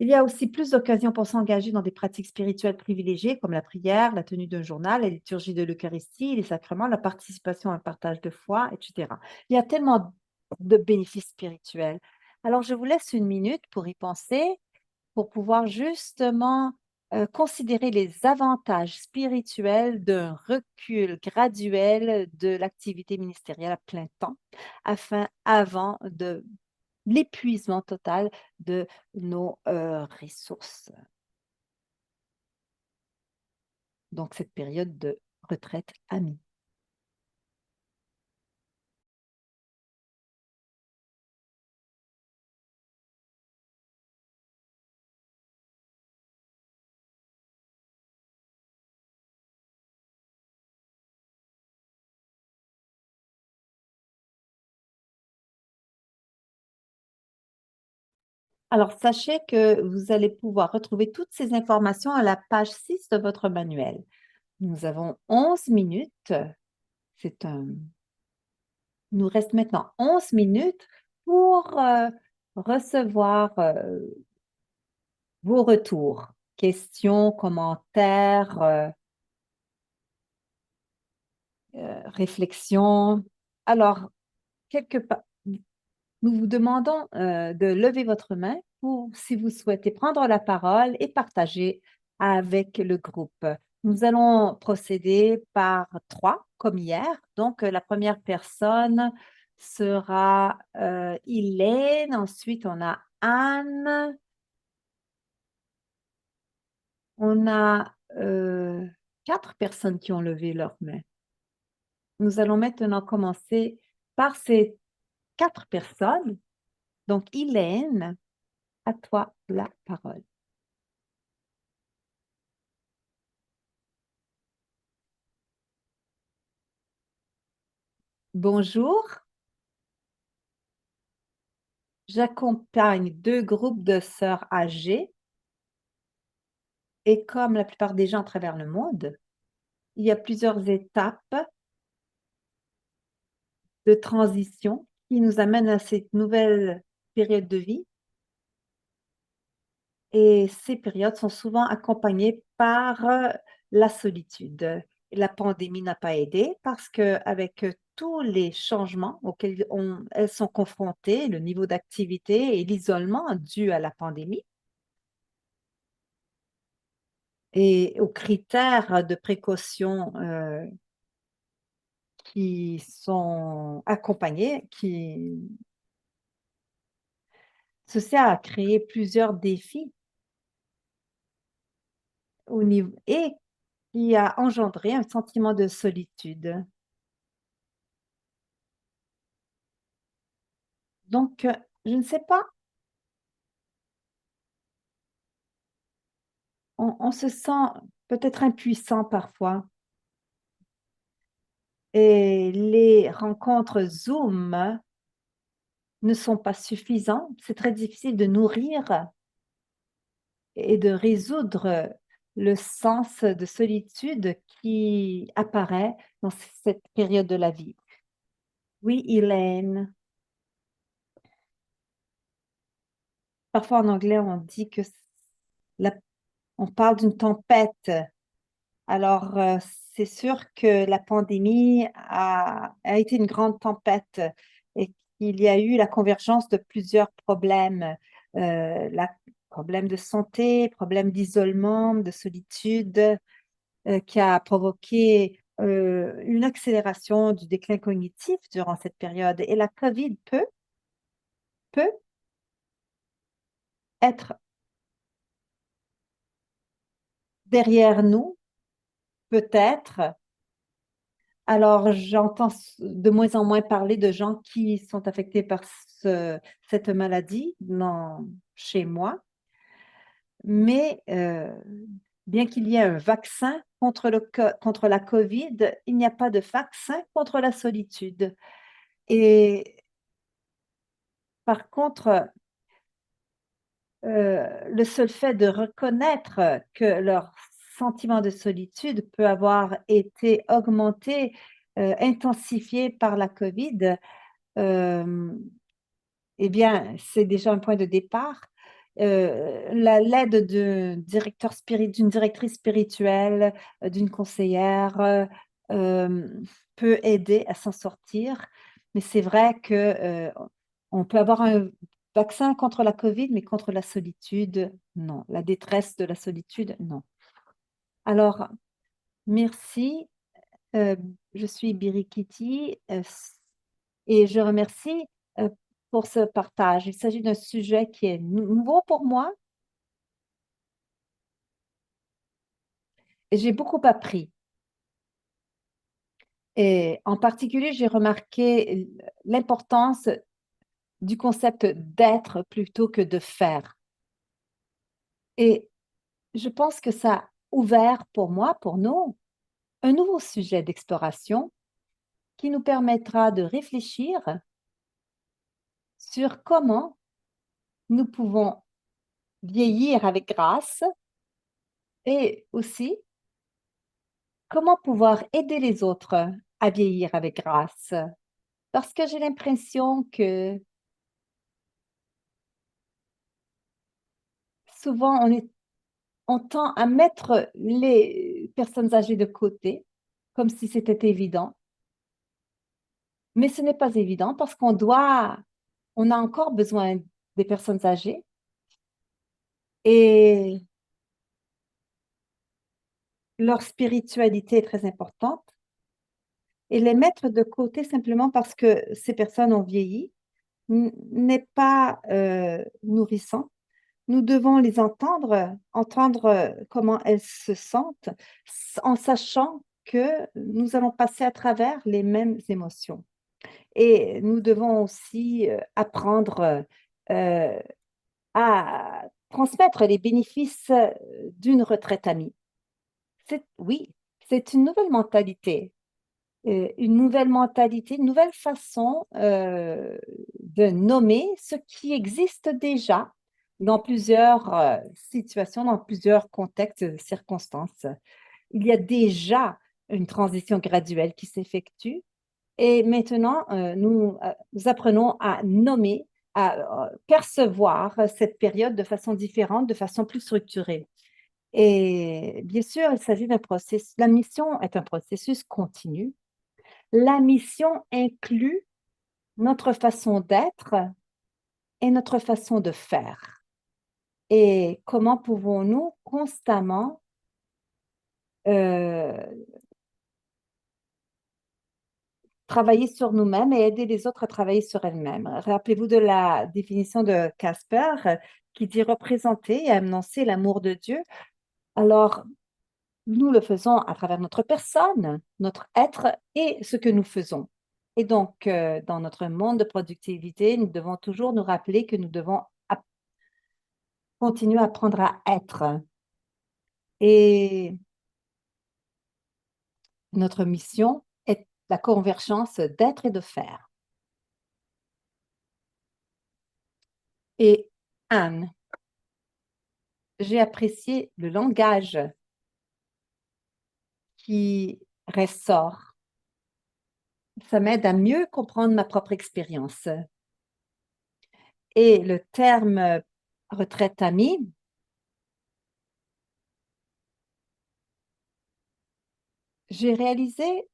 Il y a aussi plus d'occasions pour s'engager dans des pratiques spirituelles privilégiées comme la prière, la tenue d'un journal, la liturgie de l'Eucharistie, les sacrements, la participation à un partage de foi, etc. Il y a tellement de bénéfices spirituels. Alors, je vous laisse une minute pour y penser, pour pouvoir justement considérer les avantages spirituels d'un recul graduel de l'activité ministérielle à plein temps, avant de l'épuisement total de nos ressources. Donc, cette période de retraite amie. Alors, sachez que vous allez pouvoir retrouver toutes ces informations à la page 6 de votre manuel. Nous avons 11 minutes. C'est un Il nous reste maintenant 11 minutes pour recevoir vos retours, questions, commentaires, réflexions. Alors, quelque part, nous vous demandons de lever votre main pour si vous souhaitez prendre la parole et partager avec le groupe. Nous allons procéder par trois, comme hier. Donc, la première personne sera Hélène. Ensuite, on a Anne. On a quatre personnes qui ont levé leur main. Nous allons maintenant commencer par ces quatre personnes. Donc, Hélène, à toi la parole. Bonjour, j'accompagne deux groupes de sœurs âgées et comme la plupart des gens à travers le monde, il y a plusieurs étapes de transition qui nous amène à cette nouvelle période de vie. Et ces périodes sont souvent accompagnées par la solitude. La pandémie n'a pas aidé parce qu'avec tous les changements auxquels elles sont confrontées, le niveau d'activité et l'isolement dû à la pandémie et aux critères de précaution qui sont accompagnés, ceci a créé plusieurs défis au niveau et qui a engendré un sentiment de solitude. Donc, je ne sais pas, on se sent peut-être impuissant parfois et les rencontres Zoom ne sont pas suffisantes. C'est très difficile de nourrir et de résoudre le sens de solitude qui apparaît dans cette période de la vie. Oui, Hélène. Parfois en anglais, on dit que la on parle d'une tempête. Alors, c'est sûr que la pandémie a été une grande tempête et qu'il y a eu la convergence de plusieurs problèmes, la problème de santé, problème d'isolement, de solitude, qui a provoqué, une accélération du déclin cognitif durant cette période et la COVID peut être derrière nous, peut-être. Alors, j'entends de moins en moins parler de gens qui sont affectés par cette maladie chez moi, mais bien qu'il y ait un vaccin contre la COVID, il n'y a pas de vaccin contre la solitude. Et par contre, le seul fait de reconnaître que leur sentiment de solitude peut avoir été augmenté, intensifié par la COVID, hem, eh bien, c'est déjà un point de départ. L'aide d'une directrice spirituelle, d'une conseillère, peut aider à s'en sortir. Mais c'est vrai que, on peut avoir un vaccin contre la COVID, mais contre la solitude, non. La détresse de la solitude, non. Alors, merci, heu, je suis Birikiti, et je remercie, heu, pour ce partage. Il s'agit d'un sujet qui est nouveau pour moi et j'ai beaucoup appris et en particulier, j'ai remarqué l'importance du concept d'être plutôt que de faire et je pense que ça a ouvert pour moi, pour nous, un nouveau sujet d'exploration qui nous permettra de réfléchir sur comment nous pouvons vieillir avec grâce et aussi comment pouvoir aider les autres à vieillir avec grâce? Parce que j'ai l'impression que souvent on tend à mettre les personnes âgées de côté, comme si c'était évident, mais ce n'est pas évident parce on a encore besoin des personnes âgées et leur spiritualité est très importante et les mettre de côté simplement parce que ces personnes ont vieilli n'est pas, nourrissant. Nous devons les entendre, comment elles se sentent, en sachant que nous allons passer à travers les mêmes émotions et nous devons aussi, apprendre, à transmettre les bénéfices, d'une retraite amie. Oui, c'est une nouvelle mentalité, une nouvelle façon, de nommer ce qui existe déjà dans plusieurs, situations, dans plusieurs contextes, circonstances. Il y a déjà une transition graduelle qui s'effectue Et maintenant, nous apprenons à nommer, à percevoir cette période de façon différente, de façon plus structurée. Et bien sûr, il s'agit d'un processus. La mission est un processus continu. La mission inclut notre façon d'être et notre façon de faire. Et comment pouvons-nous constamment euh, travailler sur nous-mêmes et aider les autres à travailler sur elles-mêmes. Rappelez-vous de la définition de Casper qui dit représenter et annoncer l'amour de Dieu. Alors, nous le faisons à travers notre personne, notre être et ce que nous faisons. Et donc, dans notre monde de productivité, nous devons toujours nous rappeler que nous devons continuer à apprendre à être. Et notre mission est la convergence d'être et de faire. Et Anne, j'ai apprécié le langage qui ressort. Ça m'aide à mieux comprendre ma propre expérience. Et le terme retraite amie, j'ai réalisé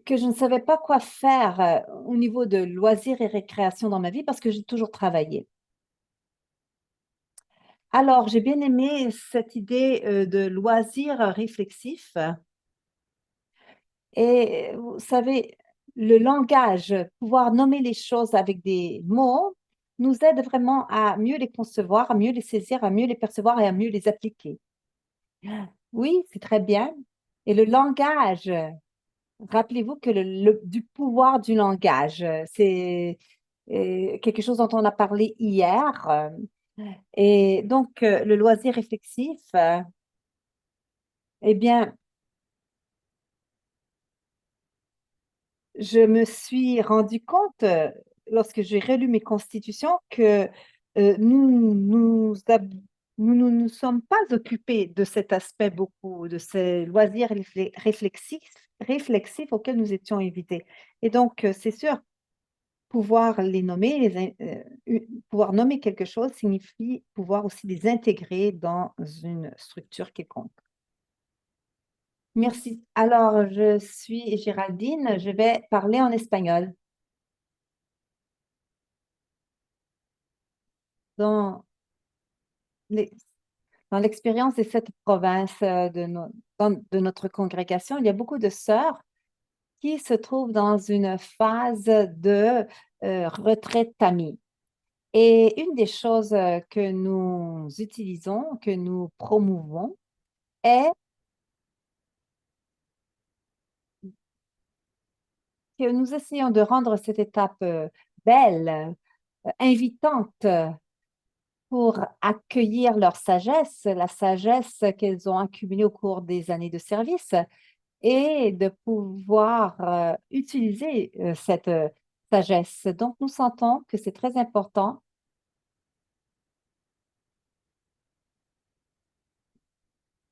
que je ne savais pas quoi faire au niveau de loisirs et récréation dans ma vie parce que j'ai toujours travaillé. Alors, j'ai bien aimé cette idée de loisirs réflexifs. Et vous savez, le langage, pouvoir nommer les choses avec des mots, nous aide vraiment à mieux les concevoir, à mieux les saisir, à mieux les percevoir et à mieux les appliquer. Oui, c'est très bien. Et le langage, rappelez-vous que du pouvoir du langage, c'est quelque chose dont on a parlé hier. Et donc, le loisir réflexif, eh bien, je me suis rendu compte, lorsque j'ai relu mes constitutions, que nous sommes pas occupés de cet aspect beaucoup, de ces loisirs réflexifs auxquels nous étions invités. Et donc, c'est sûr, pouvoir les nommer, pouvoir nommer quelque chose signifie pouvoir aussi les intégrer dans une structure quelconque. Merci. Alors, je suis Géraldine, je vais parler en espagnol. Dans les- dans l'expérience de cette province de notre congrégation, il y a beaucoup de sœurs qui se trouvent dans une phase de retraite amie. Et une des choses que nous utilisons, que nous promouvons, est que nous essayons de rendre cette étape belle, invitante pour accueillir leur sagesse, la sagesse qu'elles ont accumulée au cours des années de service et de pouvoir utiliser cette sagesse. Donc, nous sentons que c'est très important.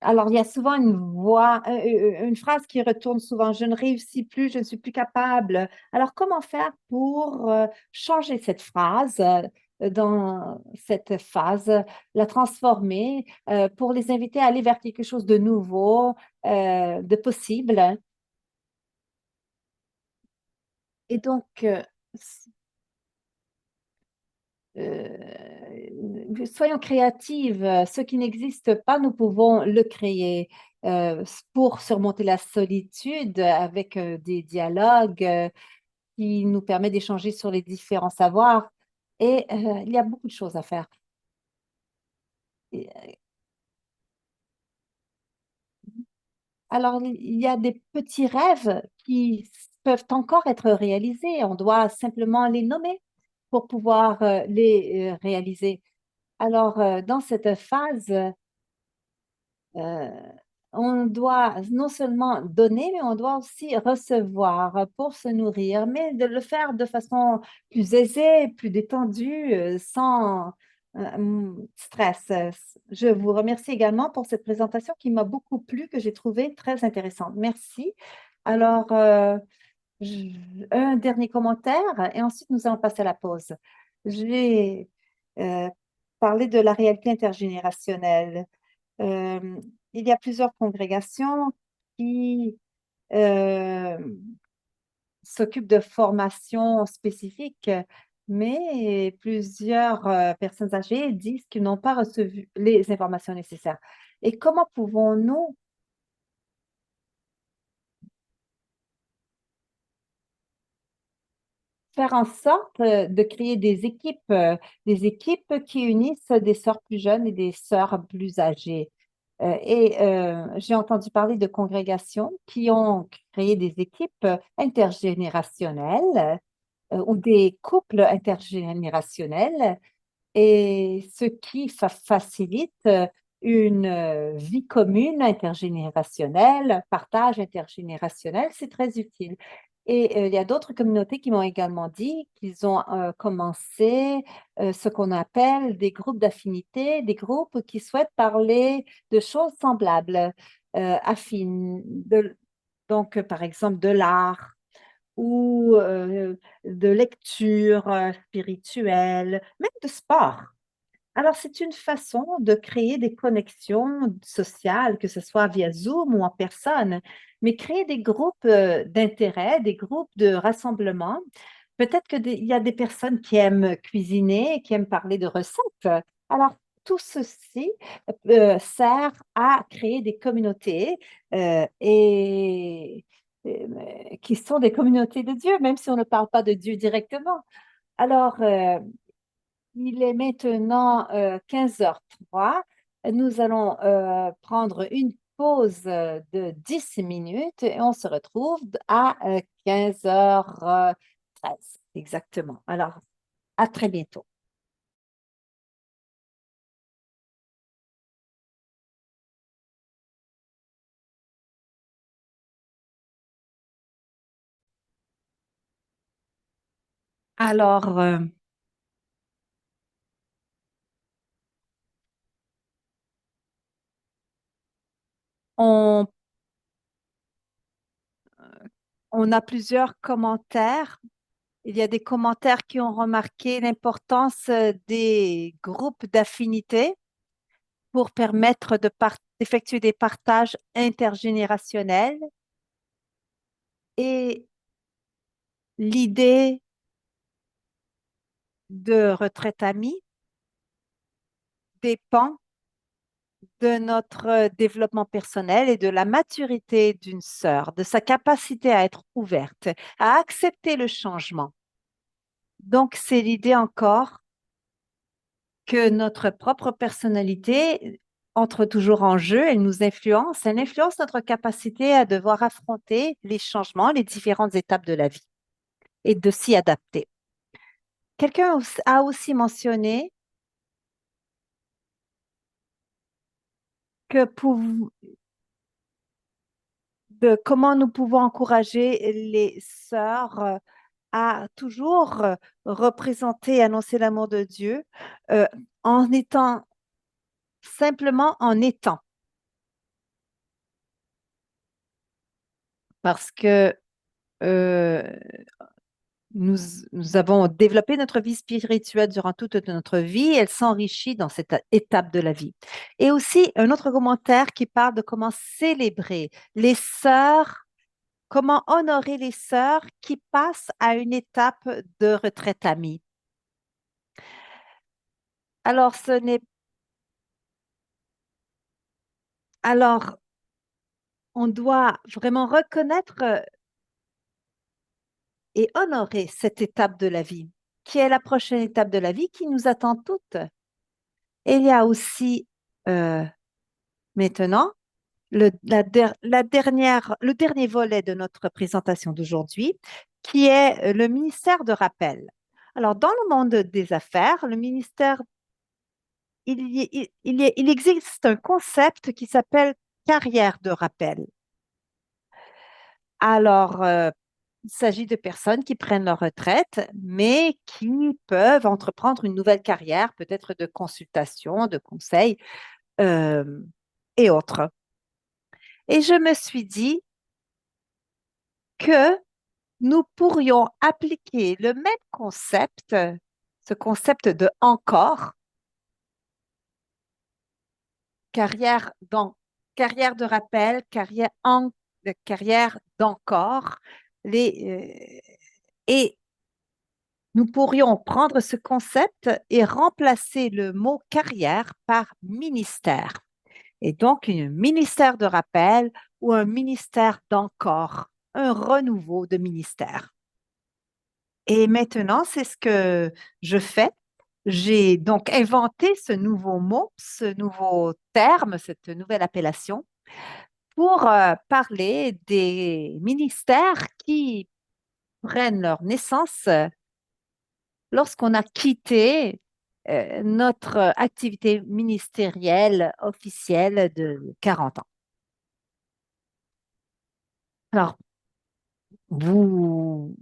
Alors, il y a souvent une phrase qui retourne souvent, je ne réussis plus, je ne suis plus capable. Alors, comment faire pour changer cette phrase dans cette phase, la transformer pour les inviter à aller vers quelque chose de nouveau, de possible? Et donc, soyons créatives. Ce qui n'existe pas, nous pouvons le créer pour surmonter la solitude avec des dialogues qui nous permettent d'échanger sur les différents savoirs. Et il y a beaucoup de choses à faire. Et, alors, il y a des petits rêves qui peuvent encore être réalisés. On doit simplement les nommer pour pouvoir les réaliser. Alors, dans cette phase, Euh, on doit non seulement donner, mais on doit aussi recevoir pour se nourrir, mais de le faire de façon plus aisée, plus détendue, sans stress. Je vous remercie également pour cette présentation qui m'a beaucoup plu, que j'ai trouvée très intéressante. Merci. Alors, un dernier commentaire et ensuite nous allons passer à la pause. J'ai euh, parlé de la réalité intergénérationnelle. Euh, il y a plusieurs congrégations qui euh, s'occupent de formations spécifiques, mais plusieurs personnes âgées disent qu'ils n'ont pas reçu les informations nécessaires. Et comment pouvons-nous faire en sorte de créer des équipes qui unissent des sœurs plus jeunes et des sœurs plus âgées? J'ai entendu parler de congrégations qui ont créé des équipes intergénérationnelles ou des couples intergénérationnels et ce qui facilite une vie commune intergénérationnelle, un partage intergénérationnel, c'est très utile. Il y a d'autres communautés qui m'ont également dit qu'ils ont commencé ce qu'on appelle des groupes d'affinité, des groupes qui souhaitent parler de choses semblables, affines, donc par exemple de l'art ou de lecture spirituelle, même de sport. Alors, c'est une façon de créer des connexions sociales, que ce soit via Zoom ou en personne, mais créer des groupes d'intérêt, des groupes de rassemblement. Peut-être qu'il y a des personnes qui aiment cuisiner, qui aiment parler de recettes. Alors, tout ceci sert à créer des communautés qui sont des communautés de Dieu, même si on ne parle pas de Dieu directement. Alors, il est maintenant 15h03. Nous allons prendre une pause de 10 minutes et on se retrouve à 15h13. Exactement. Alors, à très bientôt. Alors, on, on a plusieurs commentaires. Il y a des commentaires qui ont remarqué l'importance des groupes d'affinité pour permettre d'effectuer des partages intergénérationnels. Et l'idée de retraite amie dépend de notre développement personnel et de la maturité d'une sœur, de sa capacité à être ouverte, à accepter le changement. Donc, c'est l'idée encore que notre propre personnalité entre toujours en jeu, elle influence notre capacité à devoir affronter les changements, les différentes étapes de la vie et de s'y adapter. Quelqu'un a aussi mentionné que de comment nous pouvons encourager les sœurs à toujours représenter et annoncer l'amour de Dieu euh, en étant simplement en étant. Parce que euh, nous, nous avons développé notre vie spirituelle durant toute notre vie. Elle s'enrichit dans cette étape de la vie. Et aussi, un autre commentaire qui parle de comment célébrer les sœurs. Comment honorer les sœurs qui passent à une étape de retraite amie? Alors, alors, on doit vraiment reconnaître et honorer cette étape de la vie, qui est la prochaine étape de la vie qui nous attend toutes. Et il y a aussi euh, maintenant le dernier volet de notre présentation d'aujourd'hui, qui est le ministère de rappel. Alors, dans le monde des affaires, le ministère il existe un concept qui s'appelle carrière de rappel. Alors, Il s'agit de personnes qui prennent leur retraite, mais qui peuvent entreprendre une nouvelle carrière, peut-être de consultation, de conseil euh, et autres. Et je me suis dit que nous pourrions appliquer le même concept, ce concept de encore, carrière, carrière de rappel, carrière d'encore, et nous pourrions prendre ce concept et remplacer le mot carrière par ministère. Et donc, un ministère de rappel ou un ministère d'encore, un renouveau de ministère. Et maintenant, c'est ce que je fais. J'ai donc inventé ce nouveau mot, ce nouveau terme, cette nouvelle appellation pour parler des ministères qui prennent leur naissance lorsqu'on a quitté notre activité ministérielle officielle de 40 ans. Alors, vous,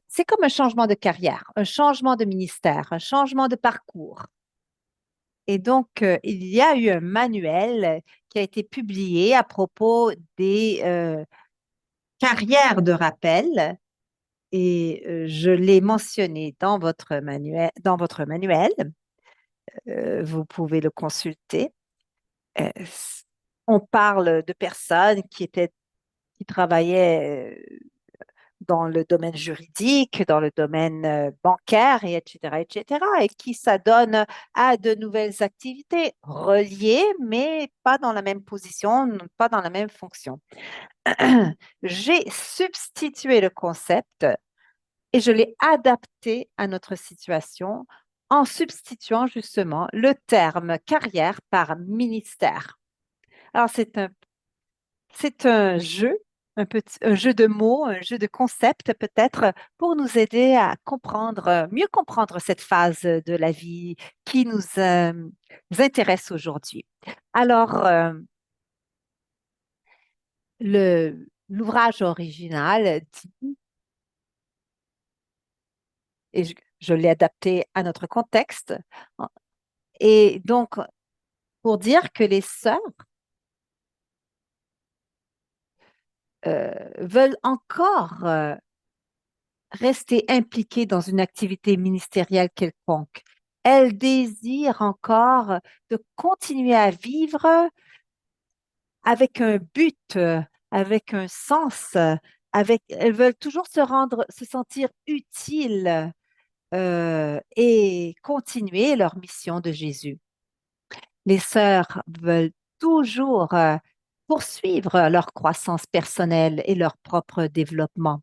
c'est comme un changement de carrière, un changement de ministère, un changement de parcours. Et donc, il y a eu un manuel qui a été publié à propos des carrières de rappel et je l'ai mentionné dans votre manuel, vous pouvez le consulter. Euh, on parle de personnes qui travaillaient dans le domaine juridique, dans le domaine bancaire, et etc., etc., et qui s'adonnent à de nouvelles activités reliées, mais pas dans la même position, pas dans la même fonction. J'ai substitué le concept et je l'ai adapté à notre situation en substituant justement le terme carrière par ministère. Alors, c'est un jeu, un jeu de mots, un jeu de concepts peut-être pour nous aider à comprendre, mieux comprendre cette phase de la vie qui nous intéresse aujourd'hui. Alors, l'ouvrage original dit, et je l'ai adapté à notre contexte, et donc pour dire que les sœurs veulent encore rester impliquées dans une activité ministérielle quelconque. Elles désirent encore de continuer à vivre avec un but, avec un sens, elles veulent toujours se sentir utiles et continuer leur mission de Jésus. Les sœurs veulent toujours poursuivre leur croissance personnelle et leur propre développement.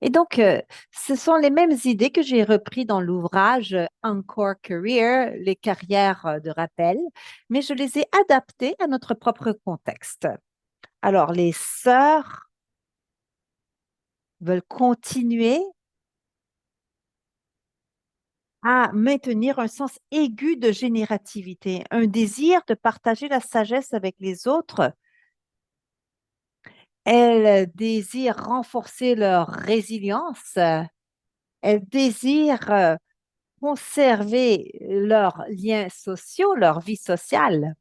Et donc, ce sont les mêmes idées que j'ai reprises dans l'ouvrage Encore Career, les carrières de rappel, mais je les ai adaptées à notre propre contexte. Alors, les sœurs veulent continuer à maintenir un sens aigu de générativité, un désir de partager la sagesse avec les autres. Elles désirent renforcer leur résilience. Elles désirent conserver leurs liens sociaux, leur vie sociale.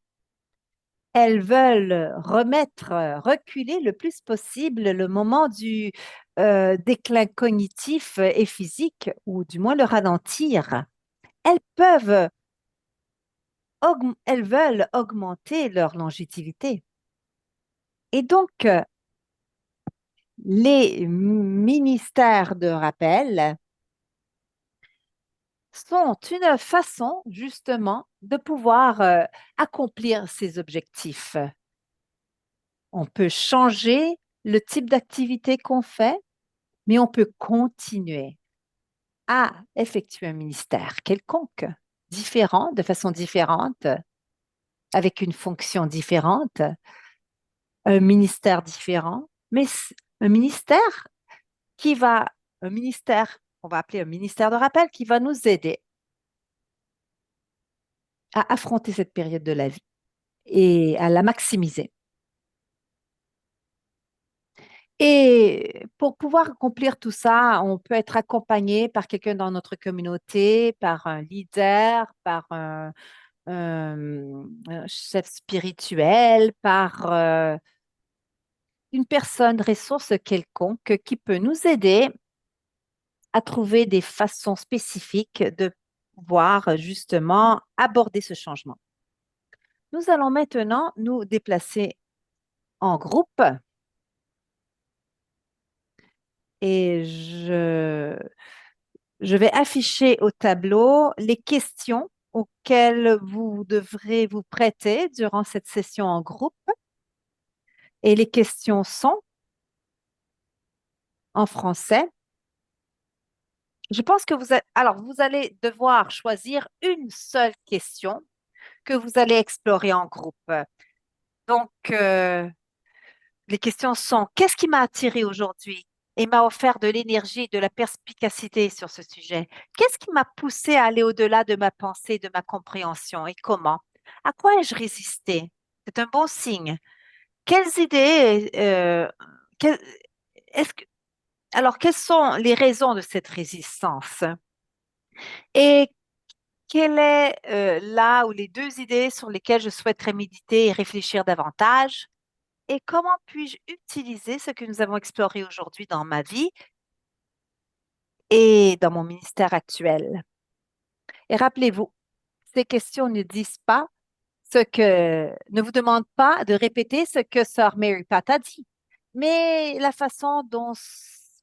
Elles veulent reculer le plus possible le moment du déclin cognitif et physique, ou du moins le ralentir. Elles peuvent, elles veulent augmenter leur longévité. Et donc, les ministères de rappel sont une façon justement de pouvoir accomplir ces objectifs. On peut changer le type d'activité qu'on fait, mais on peut continuer à effectuer un ministère quelconque, différent, de façon différente, avec une fonction différente, un ministère différent, mais un ministère qui va, un ministère, on va appeler un ministère de rappel, qui va nous aider à affronter cette période de la vie et à la maximiser. Et pour pouvoir accomplir tout ça, on peut être accompagné par quelqu'un dans notre communauté, par un leader, par un chef spirituel, par une personne ressource quelconque qui peut nous aider à trouver des façons spécifiques de pouvoir justement aborder ce changement. Nous allons maintenant nous déplacer en groupe et je vais afficher au tableau les questions auxquelles vous devrez vous prêter durant cette session en groupe. Et les questions sont en français. Je pense que vous allez devoir choisir une seule question que vous allez explorer en groupe. Donc, les questions sont, qu'est-ce qui m'a attiré aujourd'hui et m'a offert de l'énergie et de la perspicacité sur ce sujet? Qu'est-ce qui m'a poussé à aller au-delà de ma pensée, de ma compréhension et comment? À quoi ai-je résisté? C'est un bon signe. Quelles idées, quelles- est-ce que, alors, quelles sont les raisons de cette résistance? Et quelle est là ou les deux idées sur lesquelles je souhaiterais méditer et réfléchir davantage? Et comment puis-je utiliser ce que nous avons exploré aujourd'hui dans ma vie et dans mon ministère actuel? Et rappelez-vous, ces questions ne disent pas ne vous demandent pas de répéter ce que Sœur Mary Pat a dit, mais la façon dont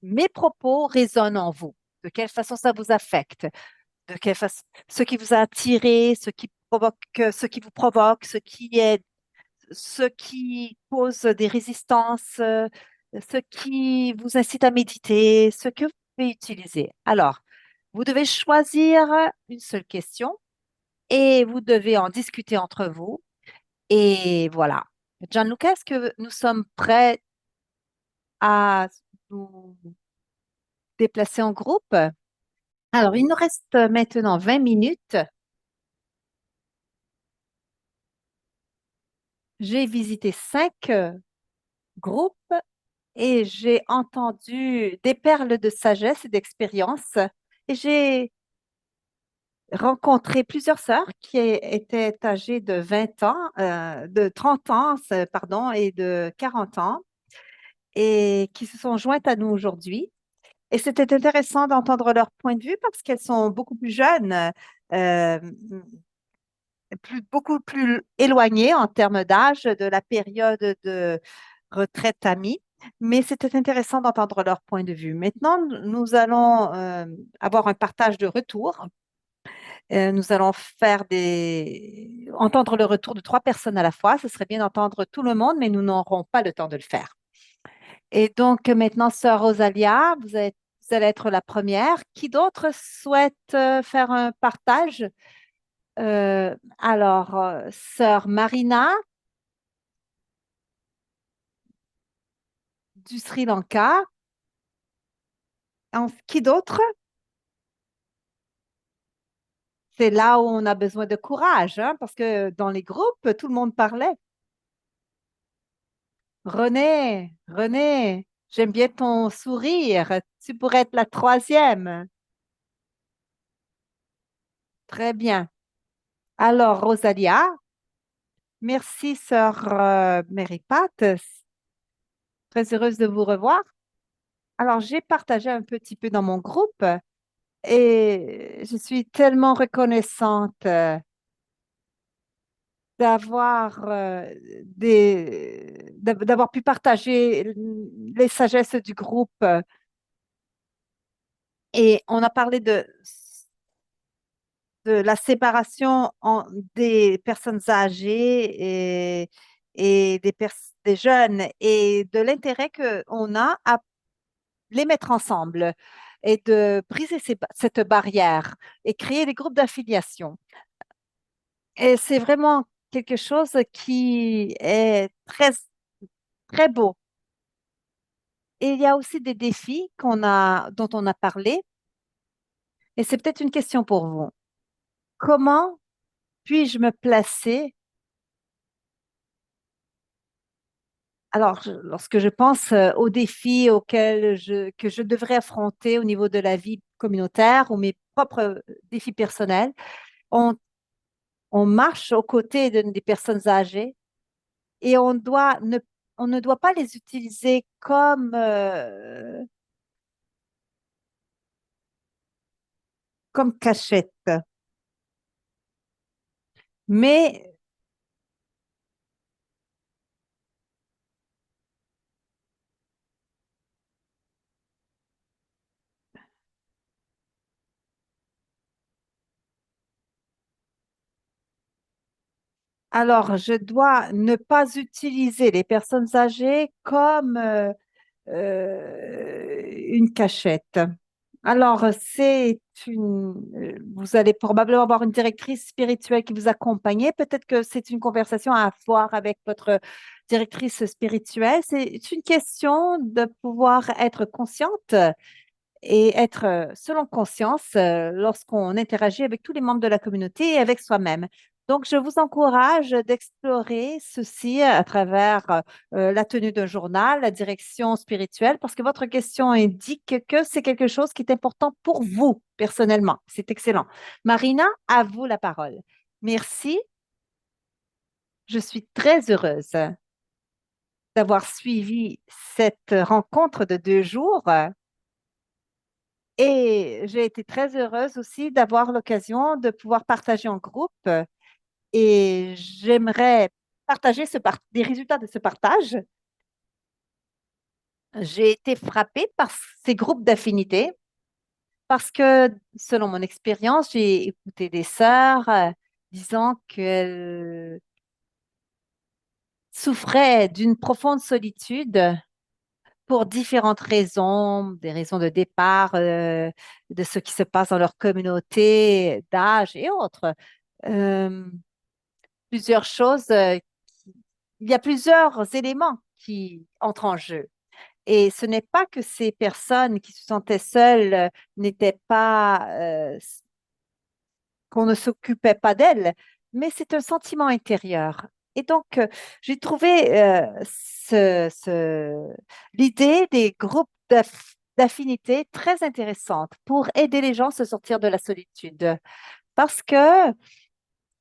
mes propos résonnent en vous, de quelle façon ça vous affecte, de quelle façon, ce qui vous a attiré, ce qui vous provoque, ce qui pose des résistances, ce qui vous incite à méditer, ce que vous pouvez utiliser. Alors, vous devez choisir une seule question et vous devez en discuter entre vous. Et voilà. Gianluca, est-ce que nous sommes prêts à nous déplacer en groupe? Alors, il nous reste maintenant 20 minutes. J'ai visité 5 groupes et j'ai entendu des perles de sagesse et d'expérience. Et j'ai rencontré plusieurs sœurs qui étaient âgées de 20 ans, de 30 ans, pardon, et de 40 ans, et qui se sont jointes à nous aujourd'hui. Et c'était intéressant d'entendre leur point de vue parce qu'elles sont beaucoup plus jeunes, euh, beaucoup plus éloignées en termes d'âge de la période de retraite amie. Mais c'était intéressant d'entendre leur point de vue. Maintenant, nous allons avoir un partage de retour. Nous allons entendre le retour de 3 personnes à la fois. Ce serait bien d'entendre tout le monde, mais nous n'aurons pas le temps de le faire. Et donc, maintenant, Sœur Rosalia, vous allez être la première. Qui d'autre souhaite faire un partage? Sœur Marina du Sri Lanka. Qui d'autre? C'est là où on a besoin de courage, hein, parce que dans les groupes, tout le monde parlait. René, j'aime bien ton sourire. Tu pourrais être la troisième. Très bien. Alors, Rosalia, merci, sœur Mary Pat. Très heureuse de vous revoir. Alors, j'ai partagé un petit peu dans mon groupe et je suis tellement reconnaissante d'avoir d'avoir pu partager les sagesses du groupe. Et on a parlé de la séparation des personnes âgées et des jeunes et de l'intérêt qu'on a à les mettre ensemble et de briser cette barrière et créer des groupes d'affiliation. Et c'est vraiment quelque chose qui est très, très beau. Et il y a aussi des défis dont on a parlé. Et c'est peut-être une question pour vous. Comment puis-je me placer Alors, lorsque je pense aux défis que je devrais affronter au niveau de la vie communautaire ou mes propres défis personnels, on, on marche aux côtés des personnes âgées et on ne doit pas les utiliser comme cachette. Mais alors, je dois ne pas utiliser les personnes âgées comme une cachette. Alors, vous allez probablement avoir une directrice spirituelle qui vous accompagne. Peut-être que c'est une conversation à avoir avec votre directrice spirituelle. C'est une question de pouvoir être consciente et être selon conscience lorsqu'on interagit avec tous les membres de la communauté et avec soi-même. Donc, je vous encourage d'explorer ceci à travers la tenue d'un journal, la direction spirituelle, parce que votre question indique que c'est quelque chose qui est important pour vous personnellement. C'est excellent. Marina, à vous la parole. Merci. Je suis très heureuse d'avoir suivi cette rencontre de 2 jours. Et j'ai été très heureuse aussi d'avoir l'occasion de pouvoir partager en groupe et j'aimerais partager des résultats de ce partage. J'ai été frappée par ces groupes d'affinités parce que, selon mon expérience, j'ai écouté des sœurs disant qu'elles souffraient d'une profonde solitude pour différentes raisons, des raisons de départ, de ce qui se passe dans leur communauté, d'âge et autres. Euh, Plusieurs choses, il y a plusieurs éléments qui entrent en jeu. Et ce n'est pas que ces personnes qui se sentaient seules n'étaient pas, qu'on ne s'occupait pas d'elles, mais c'est un sentiment intérieur. Et donc, j'ai trouvé l'idée des groupes d'affinité très intéressante pour aider les gens à se sortir de la solitude. Parce que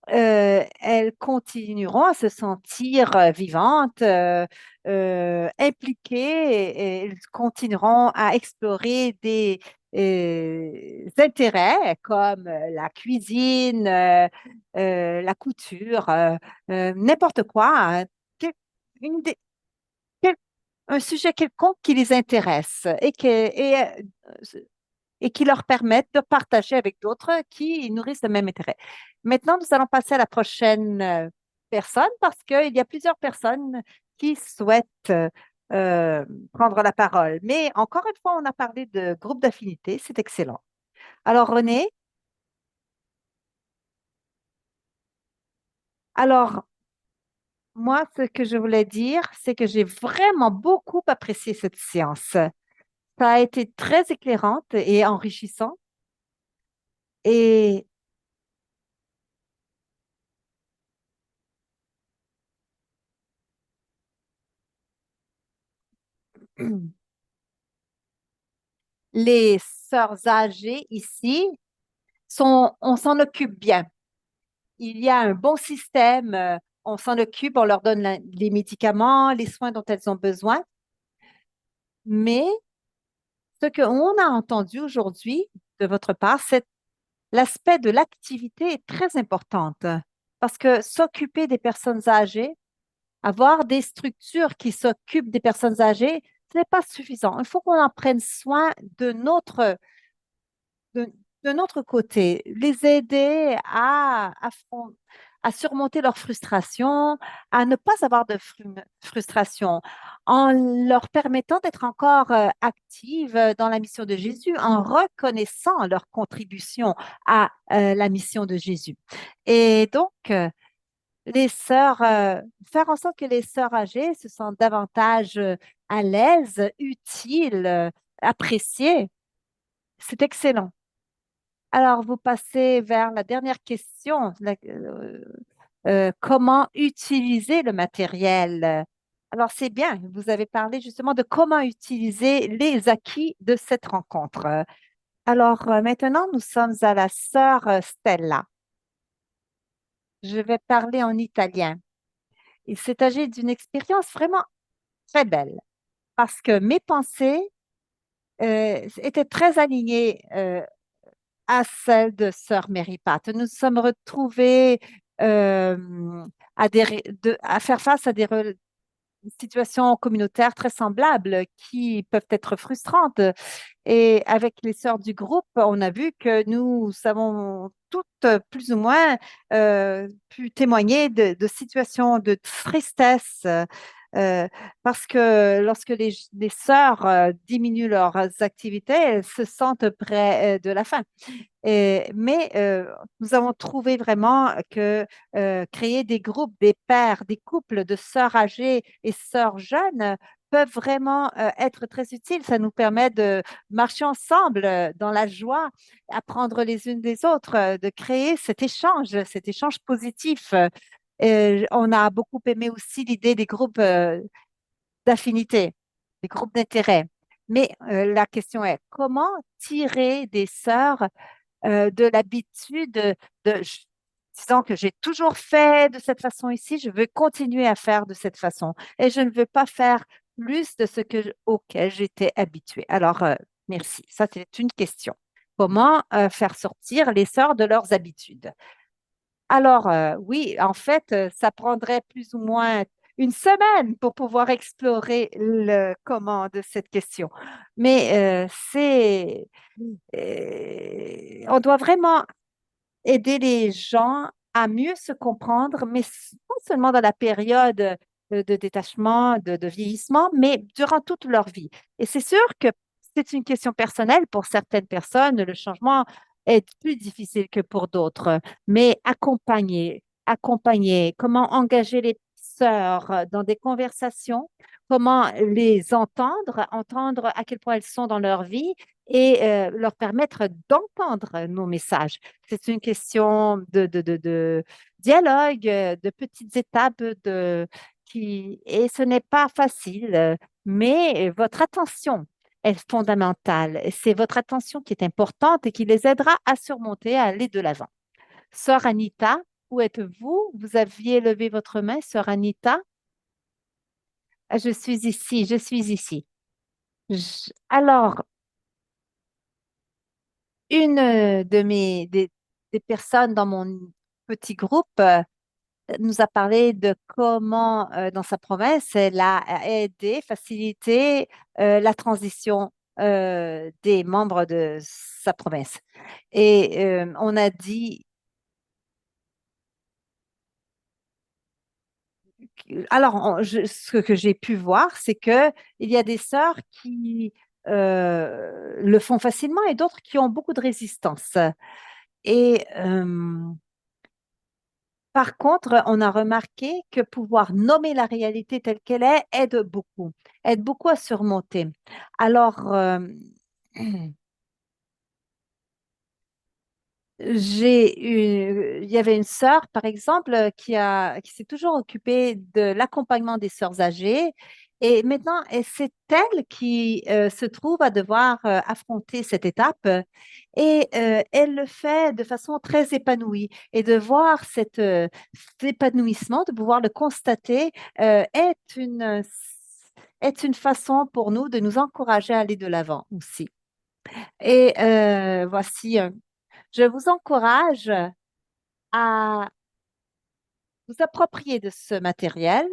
elles continueront à se sentir vivantes, impliquées, et elles continueront à explorer des intérêts comme la cuisine, la couture, n'importe quoi, hein, quel- une idée- quel- un sujet quelconque qui les intéresse et qui leur permettent de partager avec d'autres qui nourrissent le même intérêt. Maintenant, nous allons passer à la prochaine personne parce qu'il y a plusieurs personnes qui souhaitent euh, prendre la parole. Mais encore une fois, on a parlé de groupe d'affinité, c'est excellent. Alors, René, alors, moi, ce que je voulais dire, c'est que j'ai vraiment beaucoup apprécié cette séance. Ça a été très éclairante et enrichissant. Et les sœurs âgées ici on s'en occupe bien. Il y a un bon système, on s'en occupe, on leur donne les médicaments, les soins dont elles ont besoin. Mais ce qu'on a entendu aujourd'hui de votre part, c'est l'aspect de l'activité est très importante parce que s'occuper des personnes âgées, avoir des structures qui s'occupent des personnes âgées, ce n'est pas suffisant. Il faut qu'on en prenne soin de, de notre côté, les aider à surmonter leur frustration, à ne pas avoir de frustration, en leur permettant d'être encore actives dans la mission de Jésus, en reconnaissant leur contribution à la mission de Jésus. Et donc, faire en sorte que les sœurs âgées se sentent davantage à l'aise, utiles, appréciées, c'est excellent. Alors, vous passez vers la dernière question, comment utiliser le matériel? Alors, c'est bien, vous avez parlé justement de comment utiliser les acquis de cette rencontre. Alors, maintenant, nous sommes à la sœur Stella. Je vais parler en italien. Il s'est agi d'une expérience vraiment très belle parce que mes pensées étaient très alignées à celles de sœur Mary Pat. Nous nous sommes retrouvés à faire face à situations communautaires très semblables qui peuvent être frustrantes. Et avec les sœurs du groupe, on a vu que nous avons toutes plus ou moins pu témoigner de situations de tristesse. Parce que lorsque les sœurs diminuent leurs activités, elles se sentent près de la fin. Mais nous avons trouvé vraiment que créer des groupes, des pairs, des couples de sœurs âgées et sœurs jeunes peuvent vraiment être très utiles. Ça nous permet de marcher ensemble dans la joie, apprendre les unes des autres, de créer cet échange positif. On a beaucoup aimé aussi l'idée des groupes d'affinité, des groupes d'intérêt. Mais la question est, comment tirer des sœurs de l'habitude disant que j'ai toujours fait de cette façon ici, je veux continuer à faire de cette façon et je ne veux pas faire plus de auquel j'étais habituée. Alors, merci. Ça, c'est une question. Comment faire sortir les sœurs de leurs habitudes? Alors, oui, en fait, ça prendrait plus ou moins une semaine pour pouvoir explorer le comment de cette question. Mais on doit vraiment aider les gens à mieux se comprendre, mais pas seulement dans la période de détachement, de vieillissement, mais durant toute leur vie. Et c'est sûr que c'est une question personnelle. Pour certaines personnes, le changement est plus difficile que pour d'autres, mais accompagner, comment engager les sœurs dans des conversations, comment les entendre à quel point elles sont dans leur vie et leur permettre d'entendre nos messages. C'est une question de dialogue, de petites étapes et ce n'est pas facile, mais votre attention est fondamentale. C'est votre attention qui est importante et qui les aidera à surmonter, à aller de l'avant. Sœur Anita, où êtes-vous? Vous aviez levé votre main, Sœur Anita. Ah, je suis ici, je suis ici. Alors, une des personnes dans mon petit groupe nous a parlé de comment, dans sa province, elle a aidé, facilité la transition des membres de sa province. Et on a dit, ce que j'ai pu voir, c'est que il y a des sœurs qui le font facilement et d'autres qui ont beaucoup de résistance. Et par contre, on a remarqué que pouvoir nommer la réalité telle qu'elle est aide beaucoup à surmonter. Alors, il y avait une sœur, par exemple, qui s'est toujours occupée de l'accompagnement des sœurs âgées. Et maintenant, c'est elle qui se trouve à devoir affronter cette étape. Et elle le fait de façon très épanouie. Et de voir cet épanouissement, de pouvoir le constater, est une façon pour nous de nous encourager à aller de l'avant aussi. Et voici je vous encourage à vous approprier de ce matériel,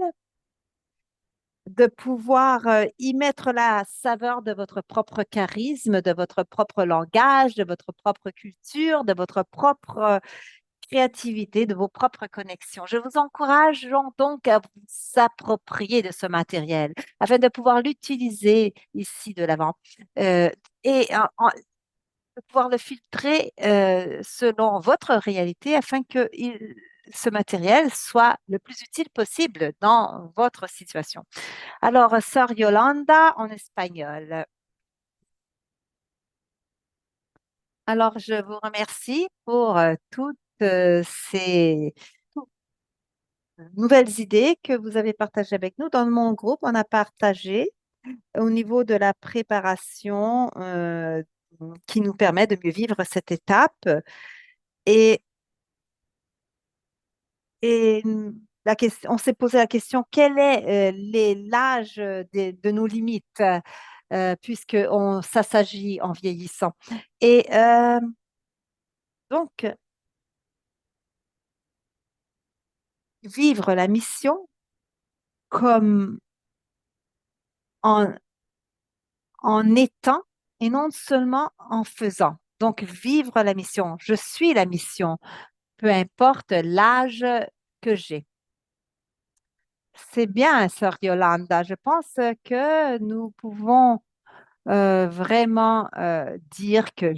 de pouvoir y mettre la saveur de votre propre charisme, de votre propre langage, de votre propre culture, de votre propre créativité, de vos propres connexions. Je vous encourage donc à vous approprier de ce matériel afin de pouvoir l'utiliser ici de l'avant. Euh, et de pouvoir le filtrer selon votre réalité afin que ce matériel soit le plus utile possible dans votre situation. Alors, Sœur Yolanda en espagnol. Alors, je vous remercie pour toutes ces nouvelles idées que vous avez partagées avec nous. Dans mon groupe, on a partagé au niveau de la préparation qui nous permet de mieux vivre cette étape. Et, et la question, on s'est posé la question, quel est l'âge de nos limites, puisque ça s'agit en vieillissant. Et donc, vivre la mission comme en, en étant et non seulement en faisant. Donc, vivre la mission. Je suis la mission, peu importe l'âge que j'ai. C'est bien, sœur Yolanda. Je pense que nous pouvons vraiment dire que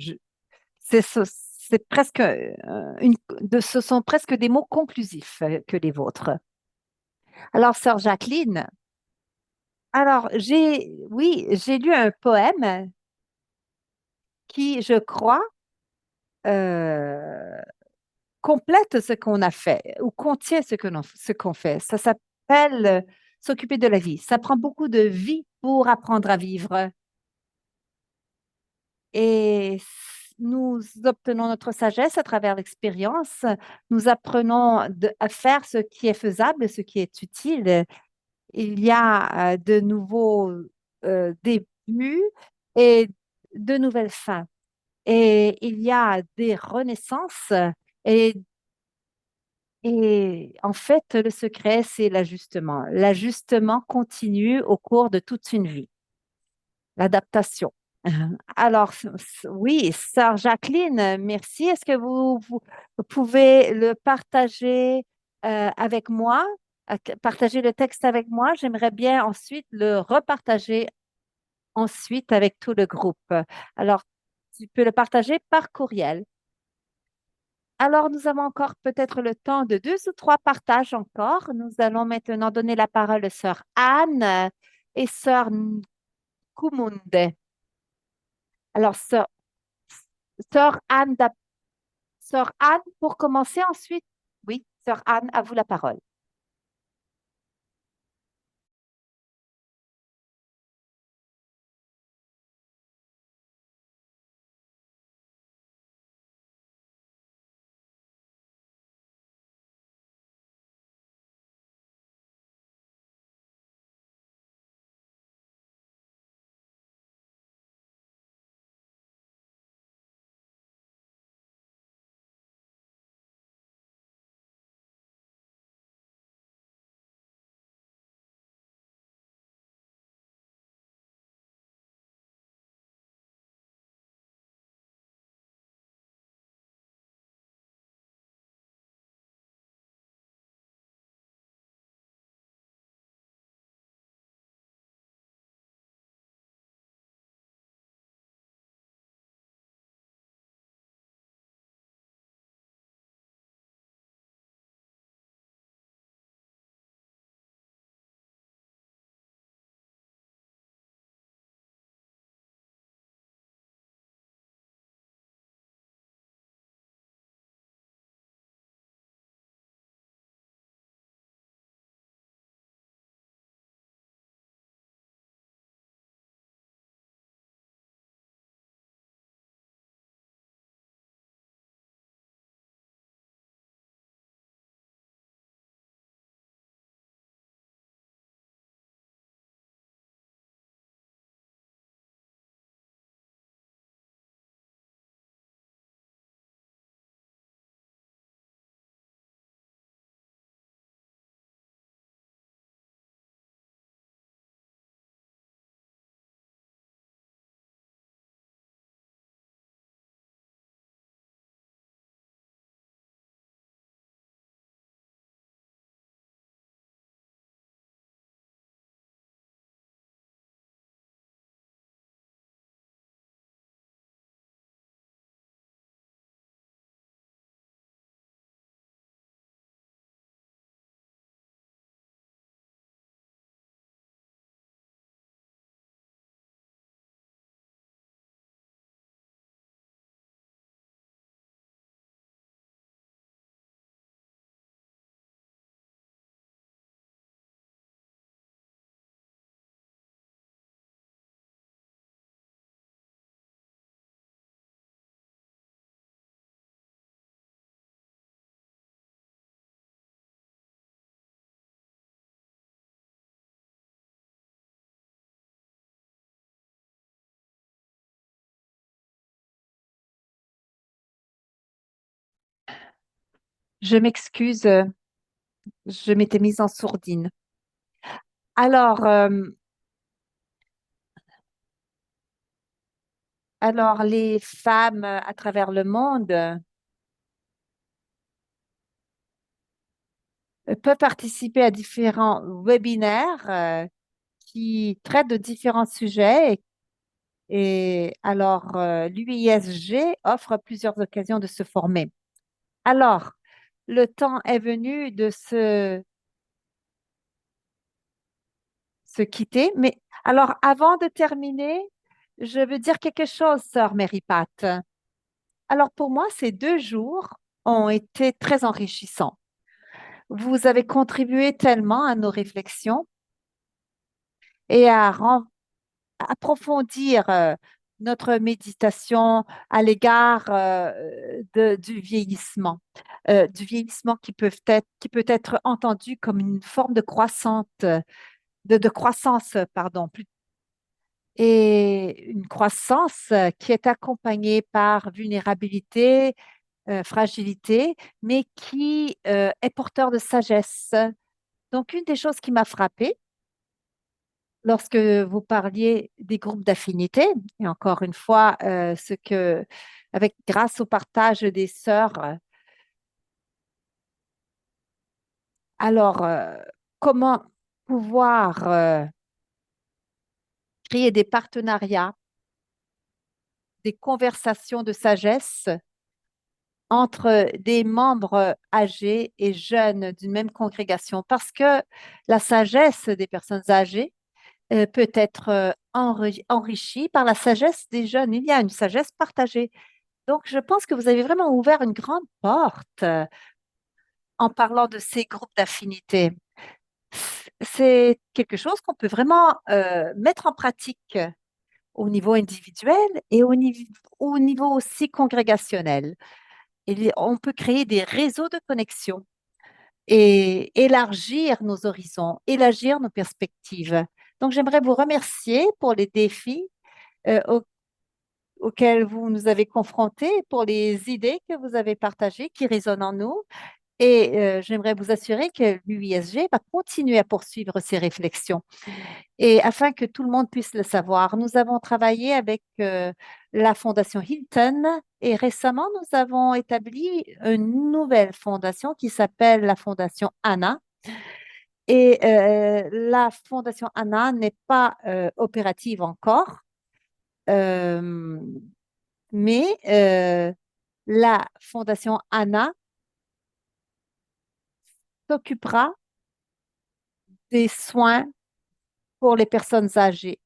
c'est presque ce sont presque des mots conclusifs que les vôtres. Alors, sœur Jacqueline, alors oui, j'ai lu un poème qui, je crois, euh, complète ce qu'on a fait ou contient ce qu'on fait. Ça s'appelle s'occuper de la vie. Ça prend beaucoup de vie pour apprendre à vivre. Et nous obtenons notre sagesse à travers l'expérience. Nous apprenons à faire ce qui est faisable et ce qui est utile. Il y a de nouveaux débuts et de nouvelles fins. Et il y a des renaissances et en fait, le secret, c'est l'ajustement. L'ajustement continue au cours de toute une vie, l'adaptation. Alors, oui, sœur Jacqueline, merci. Est-ce que vous pouvez le partager avec moi, partager le texte avec moi? J'aimerais bien ensuite le repartager ensuite avec tout le groupe. Alors, tu peux le partager par courriel. Alors, nous avons encore peut-être le temps de deux ou trois partages encore. Nous allons maintenant donner la parole à sœur Anne et sœur Kumunde. Alors, sœur Anne, sœur Anne, pour commencer ensuite. Oui, sœur Anne, à vous la parole. Je m'excuse, je m'étais mise en sourdine. Alors, alors les femmes à travers le monde peuvent participer à différents webinaires qui traitent de différents sujets. Et alors, l'UISG offre plusieurs occasions de se former. Alors, le temps est venu de se quitter. Mais alors, avant de terminer, je veux dire quelque chose, sœur Mary Pat. Alors, pour moi, ces 2 jours ont été très enrichissants. Vous avez contribué tellement à nos réflexions et à approfondir notre méditation à l'égard du vieillissement qui peut être entendu comme une forme de croissance, pardon, et une croissance qui est accompagnée par vulnérabilité, fragilité, mais qui est porteur de sagesse. Donc, une des choses qui m'a frappée lorsque vous parliez des groupes d'affinité, et encore une fois, grâce au partage des sœurs, alors, comment pouvoir créer des partenariats, des conversations de sagesse entre des membres âgés et jeunes d'une même congrégation, parce que la sagesse des personnes âgées peut être enrichie par la sagesse des jeunes. Il y a une sagesse partagée. Donc, je pense que vous avez vraiment ouvert une grande porte en parlant de ces groupes d'affinité. C'est quelque chose qu'on peut vraiment mettre en pratique au niveau individuel et au niveau aussi congrégationnel. On peut créer des réseaux de connexion et élargir nos horizons, élargir nos perspectives. Donc, j'aimerais vous remercier pour les défis euh, au- auxquels vous nous avez confrontés, pour les idées que vous avez partagées qui résonnent en nous. Et j'aimerais vous assurer que l'UISG va continuer à poursuivre ces réflexions. Et afin que tout le monde puisse le savoir, nous avons travaillé avec la Fondation Hilton et récemment, nous avons établi une nouvelle fondation qui s'appelle la Fondation Anna. Et la Fondation Anna n'est pas opérative encore, euh, mais la Fondation Anna s'occupera des soins pour les personnes âgées,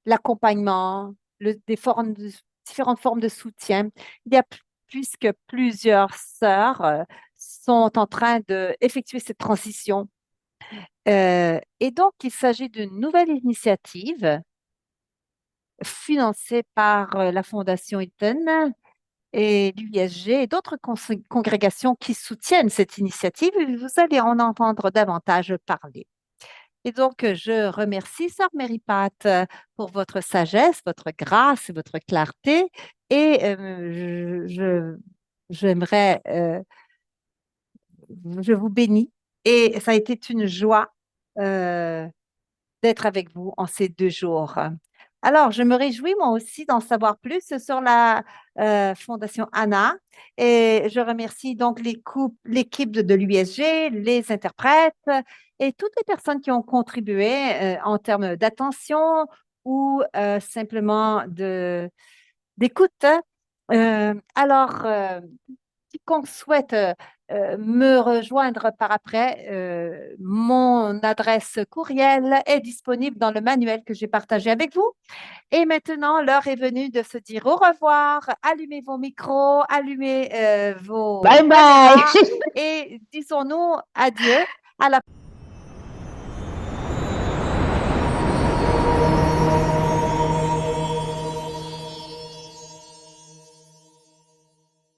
l'accompagnement, différentes formes de soutien. Il y a puisque plusieurs sœurs sont en train d'effectuer cette transition. Et donc, il s'agit d'une nouvelle initiative financée par la Fondation Hilton et l'UISG et d'autres congrégations qui soutiennent cette initiative. Et vous allez en entendre davantage parler. Et donc, je remercie Sœur Mary Pat pour votre sagesse, votre grâce et votre clarté. Et j'aimerais, je vous bénis. Et ça a été une joie euh, d'être avec vous en ces 2 jours. Alors, je me réjouis moi aussi d'en savoir plus sur la Fondation Anna et je remercie donc l'équipe de l'USG, les interprètes et toutes les personnes qui ont contribué en termes d'attention ou simplement d'écoute. Quiconque souhaite me rejoindre par après, mon adresse courriel est disponible dans le manuel que j'ai partagé avec vous. Et maintenant, l'heure est venue de se dire au revoir. Allumez vos micros, allumez vos Bye bye. caméras et disons-nous adieu. À la